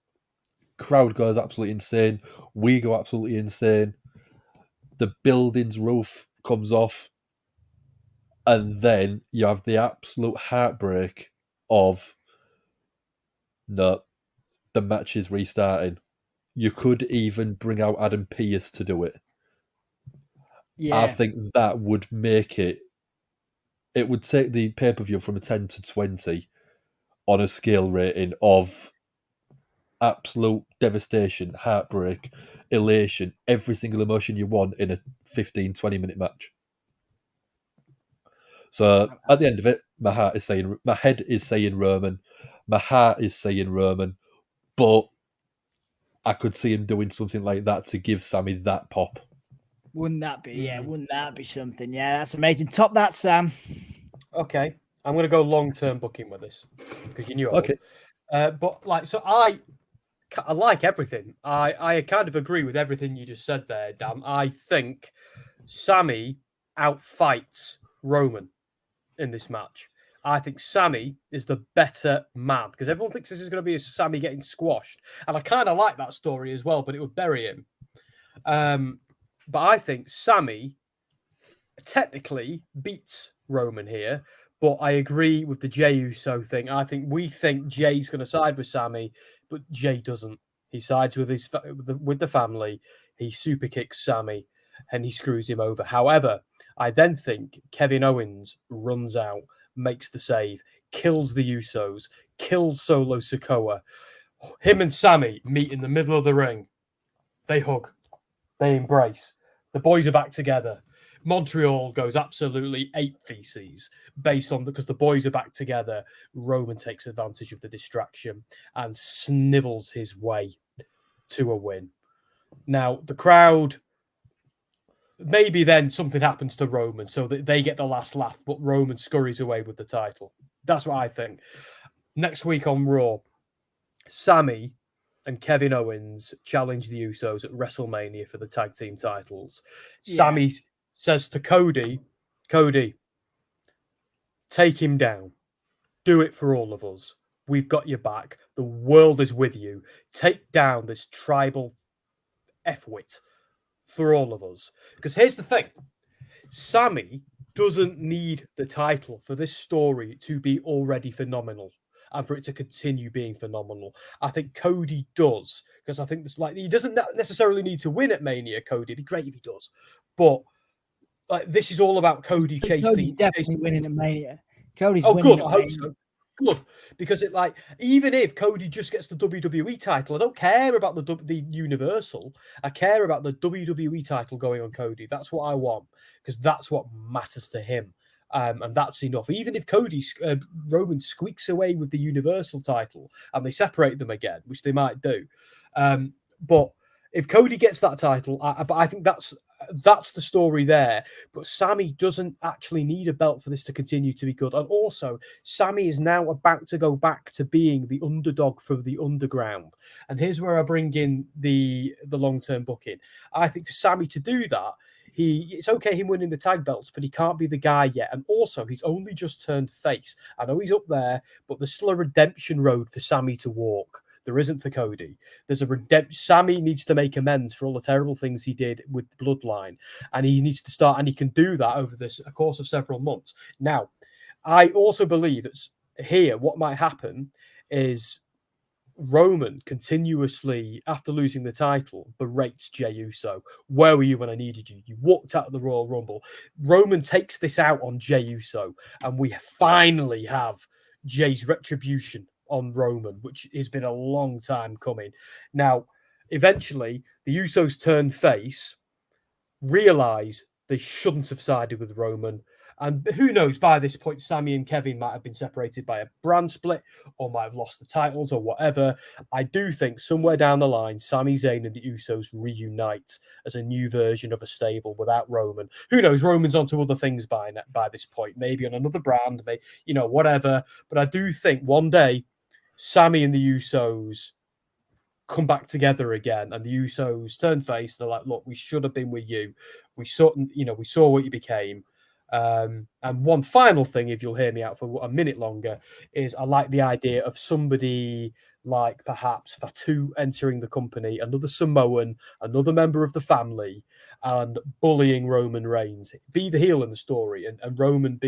Crowd goes absolutely insane. We go absolutely insane. The building's roof comes off. And then you have the absolute heartbreak of, no, the match is restarting. You could even bring out Adam Pearce to do it. Yeah. I think that would make it. It would take the pay-per-view from a 10 to 20 on a scale rating of absolute devastation, heartbreak, elation, every single emotion you want in a 15-20 minute match. So at the end of it, my head is saying Roman, my heart is saying Roman, but I could see him doing something like that to give Sammy that pop. Wouldn't that be? Yeah, wouldn't that be something? Yeah, that's amazing. Top that, Sam. Okay, I'm going to go long-term booking with this because you knew I Okay. would. But like, so I like everything. I kind of agree with everything you just said there, Dan. I think Sammy outfights Roman in this match. I think Sammy is the better man because everyone thinks this is going to be a Sammy getting squashed, and I kind of like that story as well, but it would bury him. But I think Sammy technically beats Roman here, but I agree with the Jey Uso thing. I think we think Jay's going to side with Sammy, but Jey doesn't. He sides with the family. He super kicks Sammy and he screws him over. However, I then think Kevin Owens runs out, makes the save, kills the Usos, kills Solo Sikoa. Him and Sammy meet in the middle of the ring. They hug. They embrace. The boys are back together. Montreal goes absolutely ape feces based on because the boys are back together. Roman takes advantage of the distraction and snivels his way to a win. Now, the crowd, maybe then something happens to Roman so that they get the last laugh, but Roman scurries away with the title. That's what I think. Next week on Raw, Sammy and Kevin Owens challenge the Usos at WrestleMania for the tag team titles. Yeah. Sammy says to Cody, take him down. Do it for all of us. We've got your back. The world is with you. Take down this tribal F-wit for all of us. Because here's the thing. Sammy doesn't need the title for this story to be already phenomenal and for it to continue being phenomenal. I think Cody does, because I think this, like, he doesn't necessarily need to win at Mania, Cody. It'd be great if he does. But like, this is all about Cody chasing. Cody's definitely winning at Mania. Cody's Oh, winning good. at I hope Mania. so. Good, because it like even if Cody just gets the WWE title, I don't care about the Universal. I care about the WWE title going on Cody. That's what I want because that's what matters to him, and that's enough. Even if Roman squeaks away with the Universal title and they separate them again, which they might do, but if Cody gets that title, I think that's the story there. But Sammy doesn't actually need a belt for this to continue to be good. And also, Sammy is now about to go back to being the underdog for the underground. And here's where I bring in the long-term booking. I think for Sammy to do that, It's okay him winning the tag belts, but he can't be the guy yet. And also, he's only just turned face. I know he's up there, but there's still a redemption road for Sammy to walk. There isn't for Cody. There's a redemption. Sammy needs to make amends for all the terrible things he did with the bloodline, and he needs to start, and he can do that over a course of several months. Now, I also believe that here, what might happen is Roman continuously, after losing the title, berates Jey Uso. Where were you when I needed you? You walked out of the Royal Rumble. Roman takes this out on Jey Uso, and we finally have Jey's retribution on Roman, which has been a long time coming. Now, eventually, the Usos turn face, realize they shouldn't have sided with Roman. And who knows, by this point, Sami and Kevin might have been separated by a brand split or might have lost the titles or whatever. I do think somewhere down the line, Sami Zayn and the Usos reunite as a new version of a stable without Roman. Who knows, Roman's onto other things by this point, maybe on another brand, maybe, whatever. But I do think one day, Sami and the Usos come back together again, and the Usos turn face. They're like, look, we should have been with you. We saw what you became. And one final thing, if you'll hear me out for a minute longer, is I like the idea of somebody like perhaps Fatu entering the company, another Samoan, another member of the family, and bullying Roman Reigns. Be the heel in the story, and Roman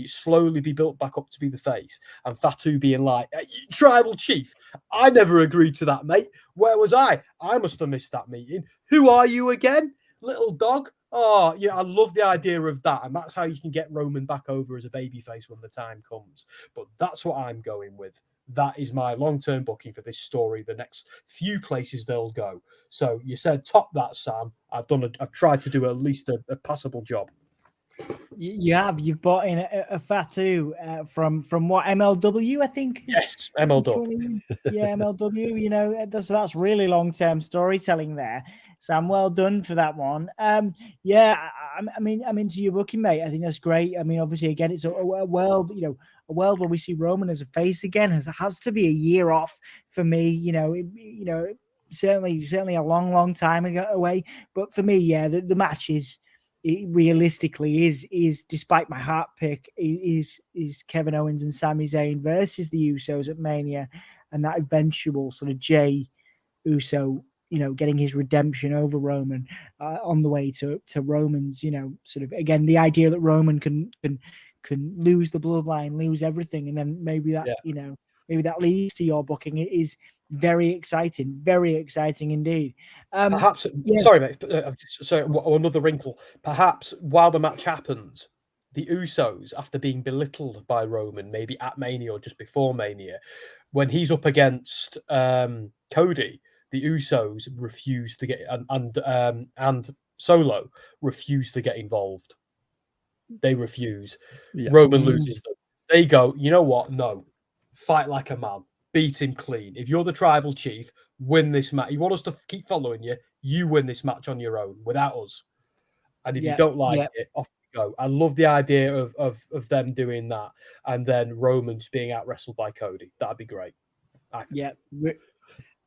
slowly be built back up to be the face, and Fatu being like, hey, tribal chief, I never agreed to that, mate. Where was I? I must have missed that meeting. Who are you again, little dog? Oh, yeah, I love the idea of that. And that's how you can get Roman back over as a babyface when the time comes. But that's what I'm going with. That is my long-term booking for this story, the next few places they'll go. So you said top that, Sam. I've tried to do at least a passable job. You've brought in a Fatu from what, MLW, I think? Yes, MLW. Yeah, MLW, that's really long-term storytelling there. Sam, well done for that one. I'm into your booking, mate. I think that's great. I mean, obviously, again, it's a world, a world where we see Roman as a face again has to be a year off for me, certainly a long time away. But for me, yeah, the match is, realistically is despite my heart pick is Kevin Owens and Sami Zayn versus the Usos at Mania, and that eventual sort of Jey Uso, getting his redemption over Roman on the way to Roman's, sort of again the idea that Roman can lose the bloodline, lose everything, and then maybe that maybe that leads to your booking. It is very exciting indeed. Perhaps, sorry, mate. Another wrinkle. Perhaps while the match happens, the Usos, after being belittled by Roman, maybe at Mania or just before Mania, when he's up against Cody, the Usos refuse to get and Solo refuse to get involved. They refuse. Yeah. Roman loses them. They go, you know what? No, fight like a man. Beat him clean. If you're the tribal chief, win this match. You want us to keep following you, you win this match on your own without us. And if you don't like it, off you go. I love the idea of them doing that. And then Roman's being out wrestled by Cody. That'd be great.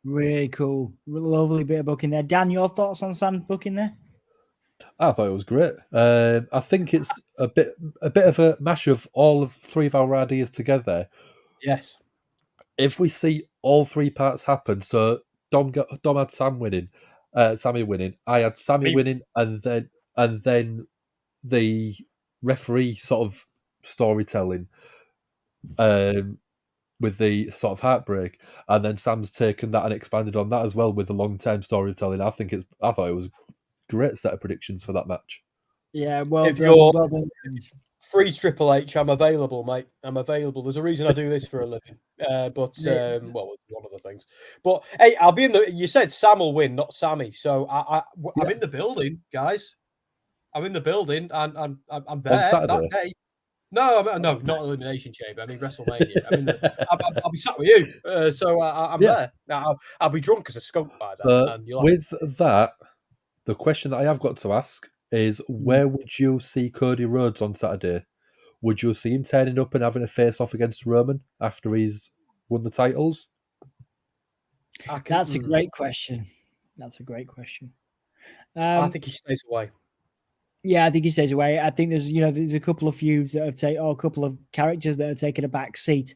Really cool. Lovely bit of booking there. Dan, your thoughts on Sam's booking there? I thought it was great. I think it's a bit of a mash of all of three of our ideas together. Yes. If we see all three parts happen, so Dom had Sammy winning, I had Sammy winning, and then the referee sort of storytelling, with the sort of heartbreak, and then Sam's taken that and expanded on that as well with the long-term storytelling. I thought it was a great set of predictions for that match. Yeah, well, free Triple H, I'm available, mate. I'm available. There's a reason I do this for a living. One of the things. But hey, I'll be in the. You said Sam will win, not Sammy. So I'm in the building, guys. I'm in the building, and I'm there that day. No, not Elimination Chamber. I mean WrestleMania. I'll be sat with you. I'm there. I'll be drunk as a skunk by then. So with that, the question that I have got to ask is, where would you see Cody Rhodes on Saturday? Would you see him turning up and having a face-off against Roman after he's won the titles? That's a great question. I think he stays away. Yeah, I think he stays away. I think there's a couple of feuds that have taken, or a couple of characters that have taken a back seat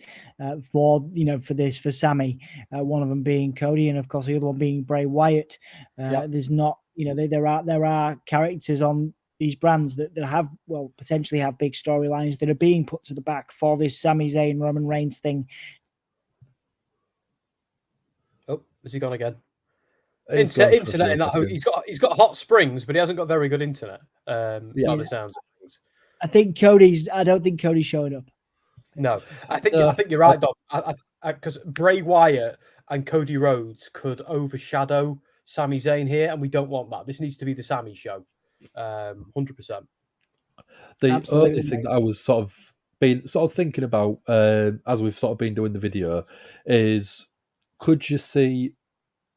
for Sammy. One of them being Cody, and of course the other one being Bray Wyatt. There's not, there are characters on these brands that potentially have big storylines that are being put to the back for this Sami Zayn Roman Reigns thing. Oh, has he gone again? Internet in that home. He's got hot springs, but he hasn't got very good internet. By the sounds of things. I don't think Cody's showing up. No, I think you're right, Dom. Because Bray Wyatt and Cody Rhodes could overshadow Sami Zayn here, and we don't want that. This needs to be the Sami show, 100%. The only thing that I was sort of thinking about as we've sort of been doing the video is, could you see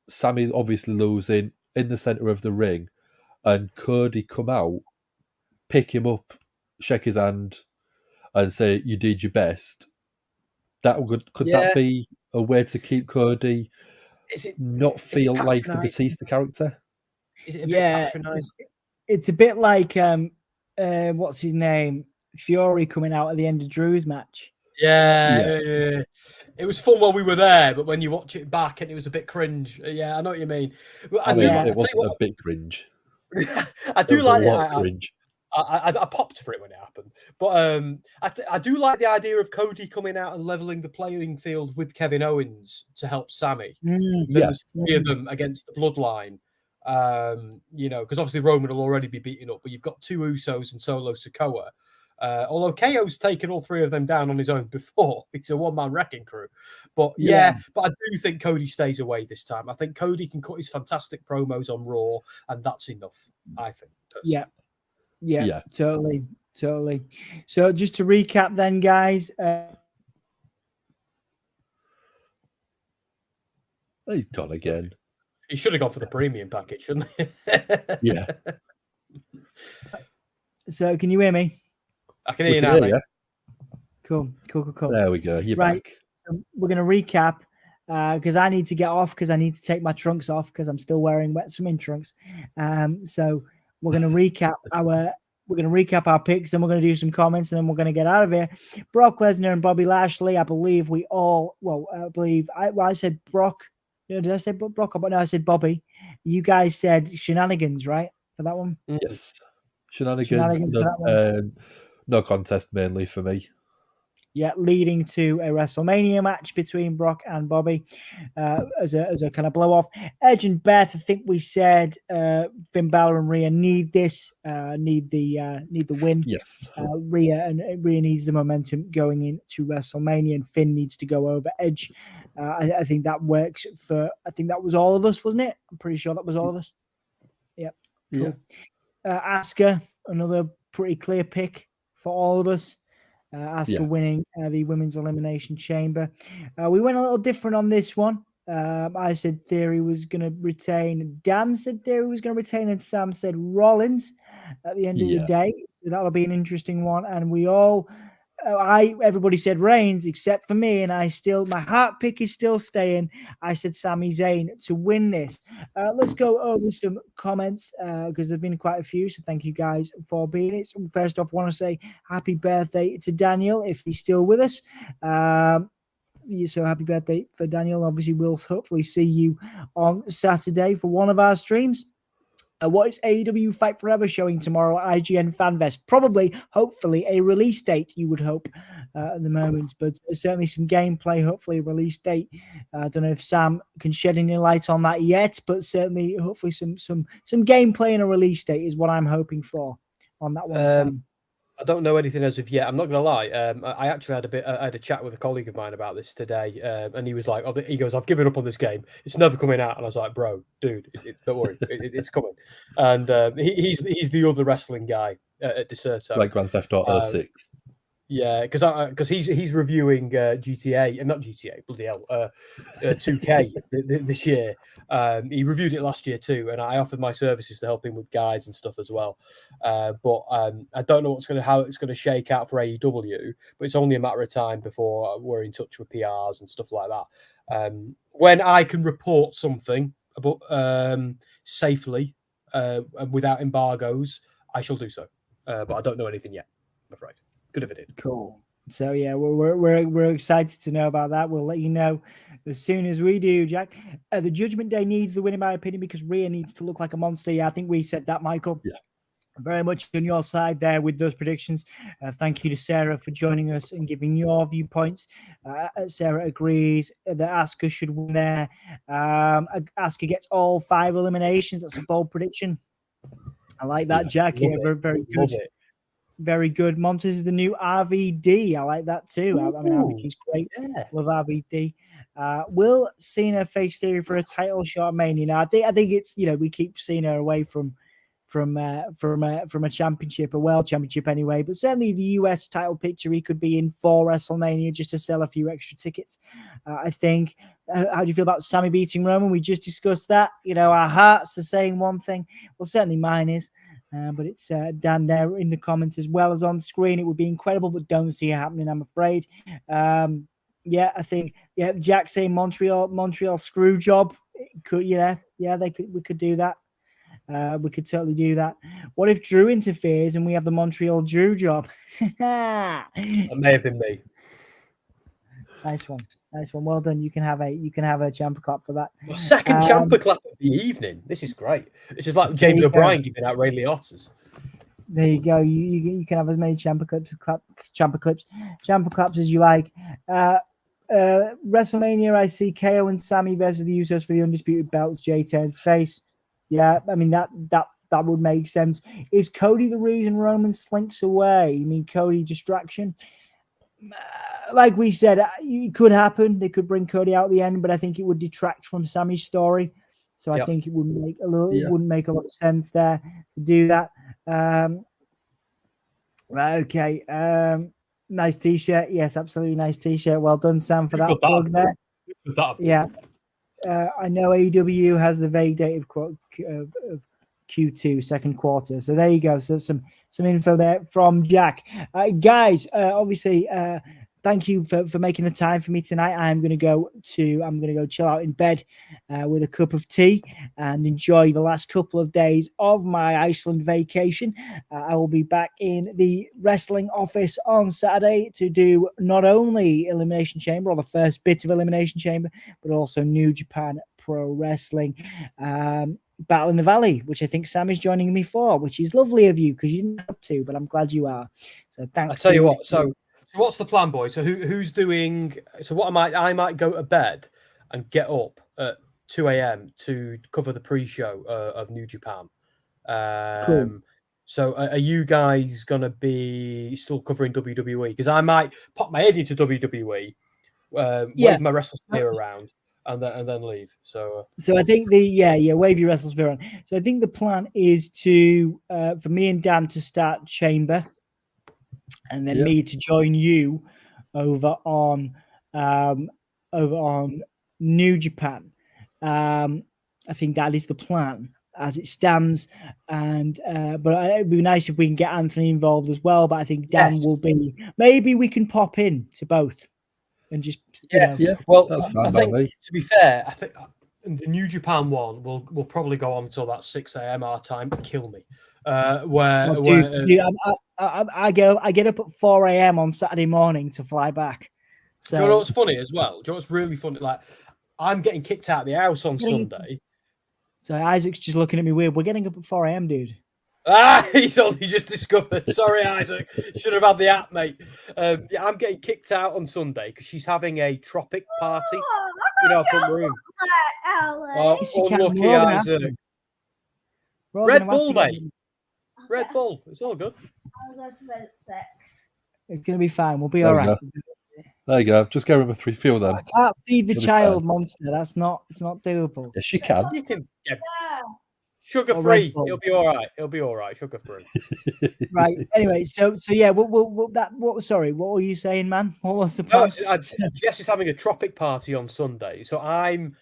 Sami obviously losing in the center of the ring, and Cody come out, pick him up, shake his hand, and say, "You did your best"? Could that be a way to keep Cody not feel like the Batista character? Is it a bit patronizing? It's a bit like what's his name, Fury coming out at the end of Drew's match. Yeah. It was fun while we were there, but when you watch it back, and it was a bit cringe. Yeah, I know what you mean. It wasn't a bit cringe. I do like it. Cringe. I popped for it when it happened, but I do like the idea of Cody coming out and leveling the playing field with Kevin Owens to help Sami. There's three of them against the Bloodline. Because obviously Roman will already be beaten up, but you've got two Usos and Solo Sikoa. Although KO's taken all three of them down on his own before. He's a one-man wrecking crew. But but I do think Cody stays away this time. I think Cody can cut his fantastic promos on Raw, and that's enough, I think. Yeah, totally. So just to recap then, guys. He's gone again. He should have gone for the premium package, shouldn't he? Yeah. So can you hear me? I can hear you now, mate. Cool. There we go. You're right. back. So we're going to recap because I need to get off because I need to take my trunks off because I'm still wearing wet swimming trunks. So we're going to recap our picks, and we're going to do some comments, and then we're going to get out of here. Brock Lesnar and Bobby Lashley. I believe I said Brock. Did I say Brock? But no, I said Bobby. You guys said shenanigans, right? For that one? Yes. Shenanigans for that one. No contest mainly for me. Yeah, leading to a WrestleMania match between Brock and Bobby as a kind of blow off. Edge and Beth, I think we said Finn Balor and Rhea need this, need the win. Yes. Rhea needs the momentum going into WrestleMania, and Finn needs to go over Edge. I think that works for. I think that was all of us, wasn't it? I'm pretty sure that was all of us. Yeah. Cool. Yeah. Asuka, another pretty clear pick for all of us. Asuka winning the Women's Elimination Chamber. We went a little different on this one. I said Theory was going to retain. Dan said Theory was going to retain, and Sam said Rollins at the end of the day. So that'll be an interesting one. And we all, everybody said Reigns except for me, and my heart pick is still staying. I said Sami Zayn to win this. Let's go over some comments because there've been quite a few. So thank you guys for being it. So first off, I want to say happy birthday to Daniel if he's still with us. So happy birthday for Daniel. Obviously, we'll hopefully see you on Saturday for one of our streams. What is AEW Fight Forever showing tomorrow at IGN FanFest? Probably, hopefully, a release date, you would hope, at the moment. But certainly some gameplay, hopefully a release date. I don't know if Sam can shed any light on that yet, but certainly, hopefully, some gameplay and a release date is what I'm hoping for on that one, Sam. I don't know anything as of yet. I'm not going to lie. I actually had a chat with a colleague of mine about this today, and he was like, he goes, "I've given up on this game. It's never coming out." And I was like, "Bro, dude, don't worry, it's coming." And he's the other wrestling guy at Deserto, like Grand Theft Auto 6. Yeah, because he's reviewing GTA, not GTA, bloody hell, 2K this year. He reviewed it last year too, and I offered my services to help him with guides and stuff as well. But I don't know how it's going to shake out for AEW, but it's only a matter of time before we're in touch with PRs and stuff like that. When I can report something about safely without embargoes, I shall do so. But I don't know anything yet, I'm afraid. Good if I did. Cool. So yeah, we're excited to know about that. We'll let you know as soon as we do, Jack. The Judgment Day needs the win, in my opinion, because Rhea needs to look like a monster. Yeah, I think we said that, Michael. Yeah. Very much on your side there with those predictions. Thank you to Sarah for joining us and giving your viewpoints. Sarah agrees that Asuka should win there. Asuka gets all 5 eliminations. That's a bold prediction. I like that, Jack. Yeah, very good. Very good. Montez is the new RVD. I like that too. I mean, RVD's great. Yeah. Love RVD. Will Cena face Theory for a title shot at Mania? Now, I think it's, we keep Cena away from a championship, a world championship anyway, but certainly the US title picture he could be in for WrestleMania just to sell a few extra tickets. I think. How do you feel about Sammy beating Roman? We just discussed that. Our hearts are saying one thing. Well, certainly mine is. But it's down there in the comments as well as on screen. It would be incredible, but don't see it happening, I'm afraid. I think Jack saying Montreal screw job. We could do that. We could totally do that. What if Drew interferes and we have the Montreal Drew job? That may have been me. Nice one. Well done. You can have a jumper clap for that. Well, second jumper clap of the evening. This is great. It's just like James O'Brien giving out Ray Liotta's. There you go. You can have as many jumper claps as you like. WrestleMania, I see KO and Sammy versus the Usos for the undisputed belts. Jay turns face. Yeah, I mean that would make sense. Is Cody the reason Roman slinks away? You mean Cody distraction? Like we said, it could happen. They could bring Cody out at the end, but I think it would detract from Sammy's story. So I think it wouldn't make wouldn't make a lot of sense there to do that. Okay. Nice t-shirt. Yes, absolutely nice t-shirt. Well done, Sam, for that plug there. Yeah. I know AEW has the vague date of Q2, second quarter. So there you go. So some info there from Jack. Guys, obviously, thank you for making the time for me tonight. I'm gonna go chill out in bed with a cup of tea and enjoy the last couple of days of my Iceland vacation. I will be back in the wrestling office on Saturday to do not only Elimination Chamber, or the first bit of Elimination Chamber, but also New Japan Pro Wrestling. Battle in the Valley, which I think Sam is joining me for, which is lovely of you because you didn't have to, but I'm glad you are. So thanks. I'll tell you what. So what's the plan, boys? So who's doing? So what I might go to bed and get up at 2 a.m. to cover the pre-show of New Japan. Cool. So are you guys gonna be still covering WWE? Because I might pop my head into WWE, wave my WrestleSphere around, and then leave. So I think wave your WrestleSphere on. So I think the plan is to for me and Dan to start Chamber, and then me to join you over on New Japan. I think that is the plan as it stands. And but it'd be nice if we can get Anthony involved as well. But I think Dan will be. Maybe we can pop in to both and just Well, I think to be fair, I think the New Japan one will probably go on until that 6 a.m. our time. Kill me. I get up at 4 a.m. on Saturday morning to fly back. So, do you know what's funny as well? Do you know what's really funny? Like, I'm getting kicked out of the house on Sunday. So Isaac's just looking at me weird. We're getting up at 4 a.m., dude. He's only just discovered. Sorry, Isaac. Should have had the app, mate. I'm getting kicked out on Sunday because she's having a tropic party in our front room. Unlucky, Isaac. Red Bull, mate. Red Bull. It's all good. It's going to be fine. We'll be all right. There you go. Just go with a 3 fuel then. I can't feed the child monster. It's not doable. Yes, you can. You can. Yeah. Sugar free. It'll be all right. It'll be all right. Sugar free. Right. Anyway, so yeah. Sorry. What were you saying, man? What was the plan? Jess is having a tropic party on Sunday, so I'm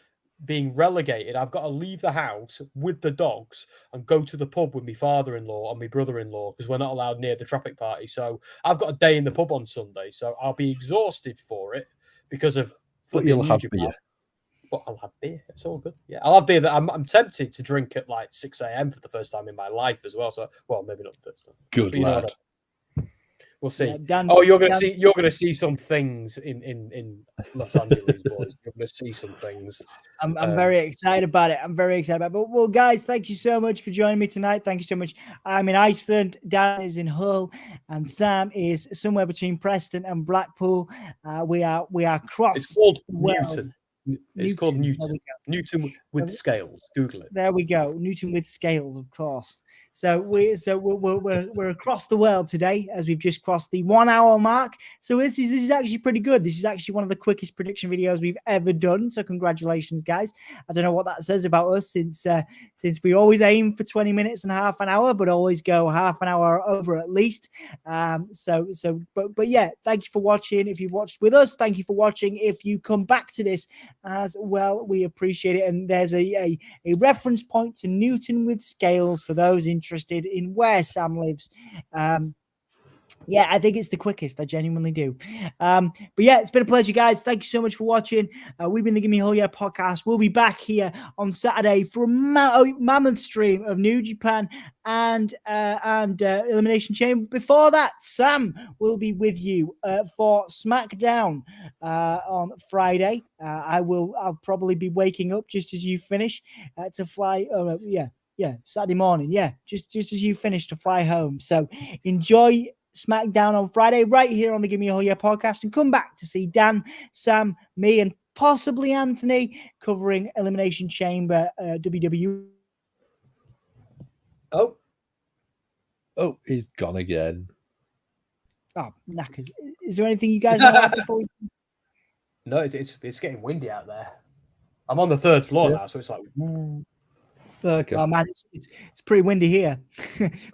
being relegated. I've got to leave the house with the dogs and go to the pub with my father-in-law and my brother-in-law because we're not allowed near the tropic party. So I've got a day in the pub on Sunday. So I'll be exhausted for it because of. But you'll have beer. But I'll have beer. It's all good. Yeah, I'll have beer that I'm tempted to drink at like 6 a.m. for the first time in my life as well. So, well, maybe not the first time. Good lad. We'll see. Yeah, Dan, you're gonna see some things in Los Angeles, boys. You're gonna see some things. I'm very excited about it. I'm very excited about it. But, well, guys, thank you so much for joining me tonight. Thank you so much. I'm in Iceland. Dan is in Hull, and Sam is somewhere between Preston and Blackpool. We are cross. It's called world. Newton. It's called Newton. Newton with scales. Google it. There we go. Newton with scales, of course. So we're across the world today, as we've just crossed the 1 hour mark. So this is actually pretty good. This is actually one of the quickest prediction videos we've ever done. So congratulations, guys. I don't know what that says about us, since we always aim for 20 minutes and half an hour, but always go half an hour over at least. But yeah, thank you for watching. If you've watched with us, thank you for watching. If you come back to this as well, we appreciate it. And there's a reference point to Newton with scales for those interested in where Sam lives. Yeah, I think it's the quickest. I genuinely do. But yeah, it's been a pleasure, guys. Thank you so much for watching. We've been the Gimme Whole Year podcast. We'll be back here on Saturday for a mammoth stream of New Japan and Elimination Chamber. Before that, Sam will be with you for SmackDown on Friday. I'll probably be waking up just as you finish to fly. Yeah, Saturday morning. Yeah, just as you finish to fly home. So enjoy SmackDown on Friday right here on the Gimme a Whole Year podcast, and come back to see Dan, Sam, me, and possibly Anthony covering Elimination Chamber WWE. Oh, he's gone again. Oh, knackers. Is there anything you guys want to add before we... No, it's getting windy out there. I'm on the 3rd floor now, so it's like... Woo. Okay. Oh man, it's pretty windy here.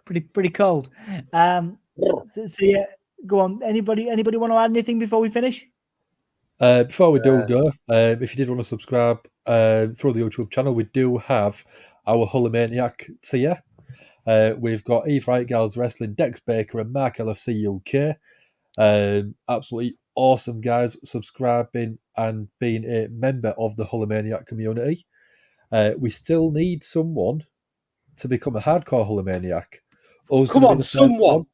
pretty cold. So yeah, go on. Anybody want to add anything before we finish? Before we do go, if you did want to subscribe through the YouTube channel, we do have our Hulkamaniac tier. We've got Eve Wright Gals Wrestling, Dex Baker, and Mark LFC UK. Absolutely awesome guys, subscribing and being a member of the Hulkamaniac community. We still need someone to become a hardcore Hulkamaniac. Come on, someone.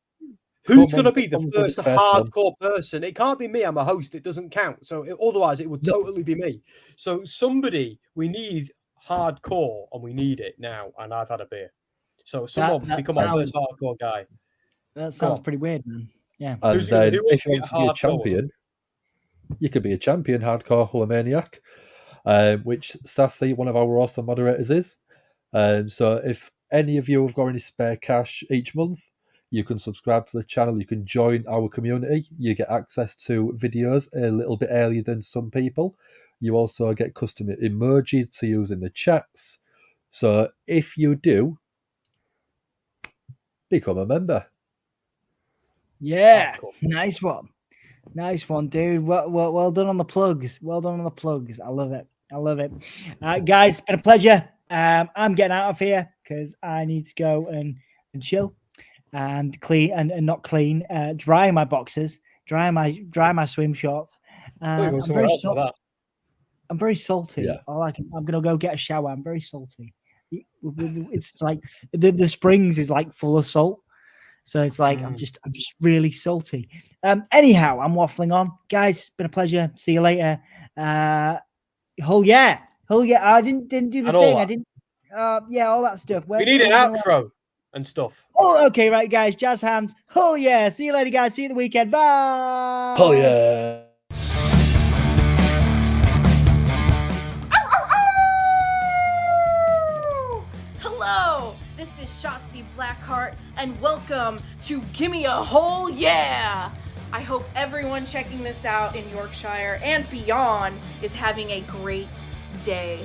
Who's going to be the first hardcore person? It can't be me. I'm a host. It doesn't count. So otherwise, it would totally be me. So somebody, we need hardcore, and we need it now. And I've had a beer. So someone become our first hardcore guy. That sounds pretty weird, man. Yeah. And then if you want to be a champion, you could be a champion hardcore Hulkamaniac. Which Sassy, one of our awesome moderators, is. So if any of you have got any spare cash each month, you can subscribe to the channel. You can join our community. You get access to videos a little bit earlier than some people. You also get custom emojis to use in the chats. So if you do, become a member. Yeah, nice one. Nice one, dude. Well done on the plugs. Well done on the plugs. I love it. Guys, it's been a pleasure. I'm getting out of here because I need to go and chill and clean and not clean. Dry my boxes, dry my swim shorts. I'm very salty. Yeah. I'm gonna go get a shower. I'm very salty. It's like the springs is like full of salt. So it's like I'm just really salty. Anyhow, I'm waffling on. Guys, it's been a pleasure. See you later. Whole year. I didn't do the thing. I didn't. Yeah, all that stuff. We need an outro and stuff. Oh, okay, right, guys. Jazz hands. Oh yeah. See you later, guys. See you the weekend. Bye. Oh yeah. Hello, this is Shotzi Blackheart, and welcome to Gimme a Whole Yeah! I hope everyone checking this out in Yorkshire and beyond is having a great day.